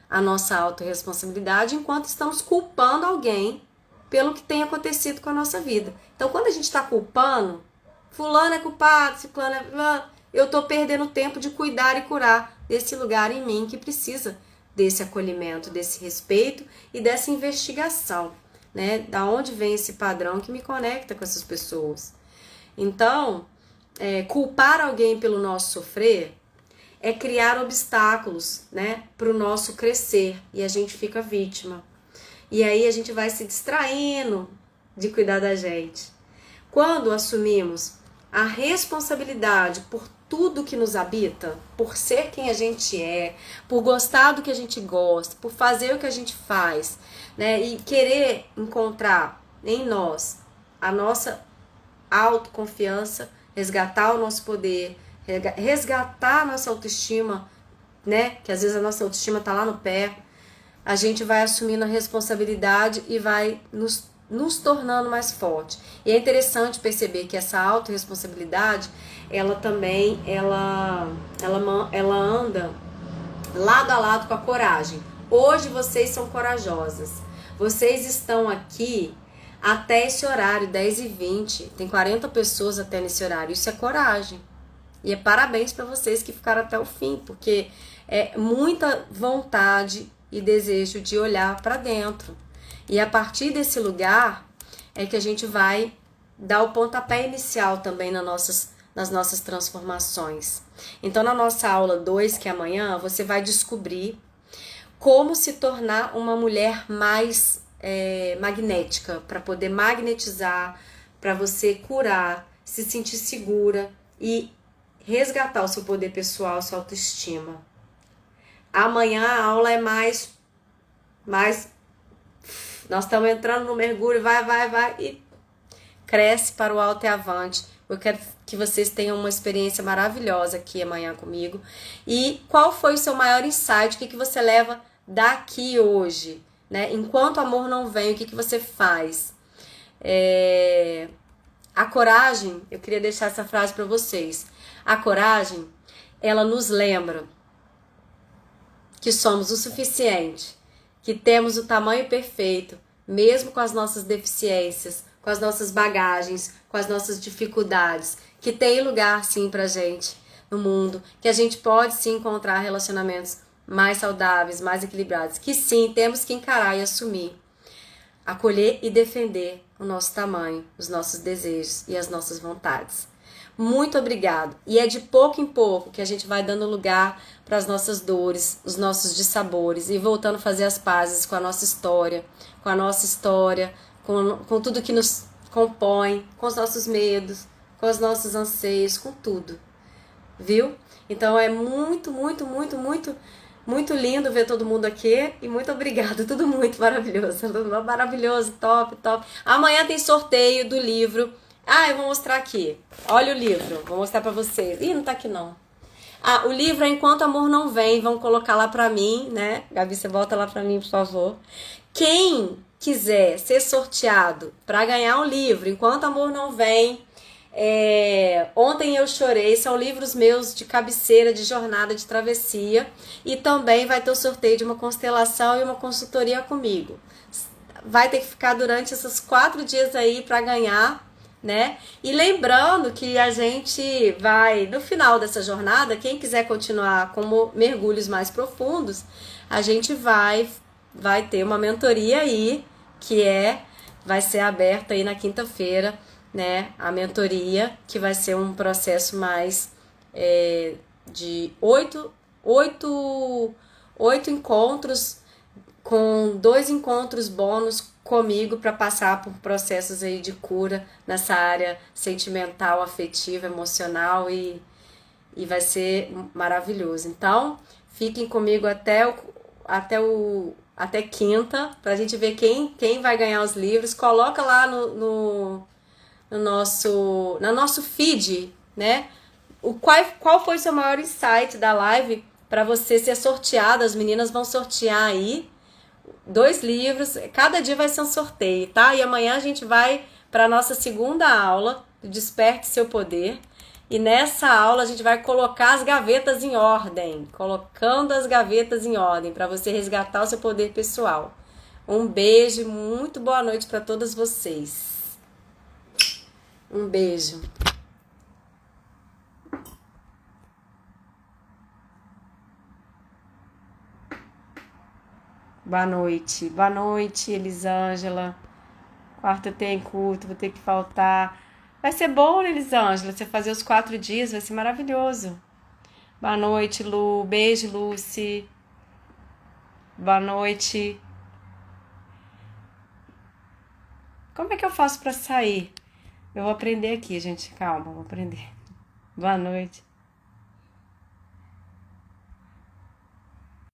a nossa autorresponsabilidade, enquanto estamos culpando alguém pelo que tem acontecido com a nossa vida. Então, quando a gente está culpando, fulano é culpado, ciclano é... eu estou perdendo tempo de cuidar e curar desse lugar em mim que precisa desse acolhimento, desse respeito e dessa investigação, né? Da onde vem esse padrão que me conecta com essas pessoas. Então, culpar alguém pelo nosso sofrer é criar obstáculos, né, para o nosso crescer e a gente fica vítima. E aí a gente vai se distraindo de cuidar da gente. Quando assumimos a responsabilidade por tudo que nos habita, por ser quem a gente é, por gostar do que a gente gosta, por fazer o que a gente faz, né, e querer encontrar em nós a nossa autoconfiança, resgatar o nosso poder, resgatar a nossa autoestima, né, que às vezes a nossa autoestima tá lá no pé, a gente vai assumindo a responsabilidade e vai nos tornando mais forte. E é interessante perceber que essa autorresponsabilidade, ela também, ela anda lado a lado com a coragem. Hoje vocês são corajosas. Vocês estão aqui até esse horário, 10h20. Tem 40 pessoas até nesse horário. Isso é coragem. E é parabéns para vocês que ficaram até o fim, porque é muita vontade e desejo de olhar para dentro. E a partir desse lugar é que a gente vai dar o pontapé inicial também nas nossas transformações. Então, na nossa aula 2, que é amanhã, você vai descobrir como se tornar uma mulher mais magnética, para poder magnetizar, para você curar, se sentir segura e resgatar o seu poder pessoal, sua autoestima. Amanhã a aula é mais nós estamos entrando no mergulho, vai e cresce para o alto e avante. Eu quero que vocês tenham uma experiência maravilhosa aqui amanhã comigo. E qual foi o seu maior insight? O que você leva daqui hoje? né? Enquanto o amor não vem, o que você faz? A coragem, eu queria deixar essa frase para vocês. A coragem, ela nos lembra que somos o suficiente, que temos o tamanho perfeito, mesmo com as nossas deficiências, com as nossas bagagens, com as nossas dificuldades, que tem lugar sim pra gente no mundo, que a gente pode sim encontrar relacionamentos mais saudáveis, mais equilibrados, que sim, temos que encarar e assumir, acolher e defender o nosso tamanho, os nossos desejos e as nossas vontades. Muito obrigado. E é de pouco em pouco que a gente vai dando lugar para as nossas dores, os nossos dissabores e voltando a fazer as pazes com a nossa história, com tudo que nos compõe, com os nossos medos, com os nossos anseios, com tudo. Viu? Então é muito, muito, muito, muito, muito lindo ver todo mundo aqui e muito obrigada, tudo muito maravilhoso, tudo maravilhoso, top, top. Amanhã tem sorteio do livro. Eu vou mostrar aqui. Olha o livro, vou mostrar pra vocês. Ih, não tá aqui não. O livro é Enquanto Amor Não Vem, vão colocar lá pra mim, né? Gabi, você volta lá pra mim, por favor. Quem quiser ser sorteado pra ganhar o livro Enquanto Amor Não Vem, Ontem Eu Chorei, são livros meus de cabeceira, de jornada, de travessia, e também vai ter o sorteio de uma constelação e uma consultoria comigo. Vai ter que ficar durante esses 4 dias aí para ganhar, né? E lembrando que a gente vai, no final dessa jornada, quem quiser continuar com mergulhos mais profundos, a gente vai ter uma mentoria aí, vai ser aberta aí na quinta-feira, né, a mentoria, que vai ser um processo mais de 8 encontros, com 2 encontros bônus comigo para passar por processos aí de cura nessa área sentimental, afetiva, emocional e vai ser maravilhoso. Então, fiquem comigo até quinta, pra gente ver quem vai ganhar os livros. Coloca lá no nosso feed, né? Qual foi o seu maior insight da live para você ser sorteado? As meninas vão sortear aí 2 livros, cada dia vai ser um sorteio, tá? E amanhã a gente vai para nossa segunda aula do Desperte Seu Poder. E nessa aula a gente vai colocar as gavetas em ordem, colocando as gavetas em ordem para você resgatar o seu poder pessoal. Um beijo e muito boa noite para todas vocês. Um beijo. Boa noite, Elisângela. Quarta tem culto, vou ter que faltar. Vai ser bom, Elisângela, você fazer os 4 dias, vai ser maravilhoso. Boa noite, Lu. Beijo, Lucy. Boa noite. Como é que eu faço pra sair? Eu vou aprender aqui, gente. Calma, vou aprender. Boa noite.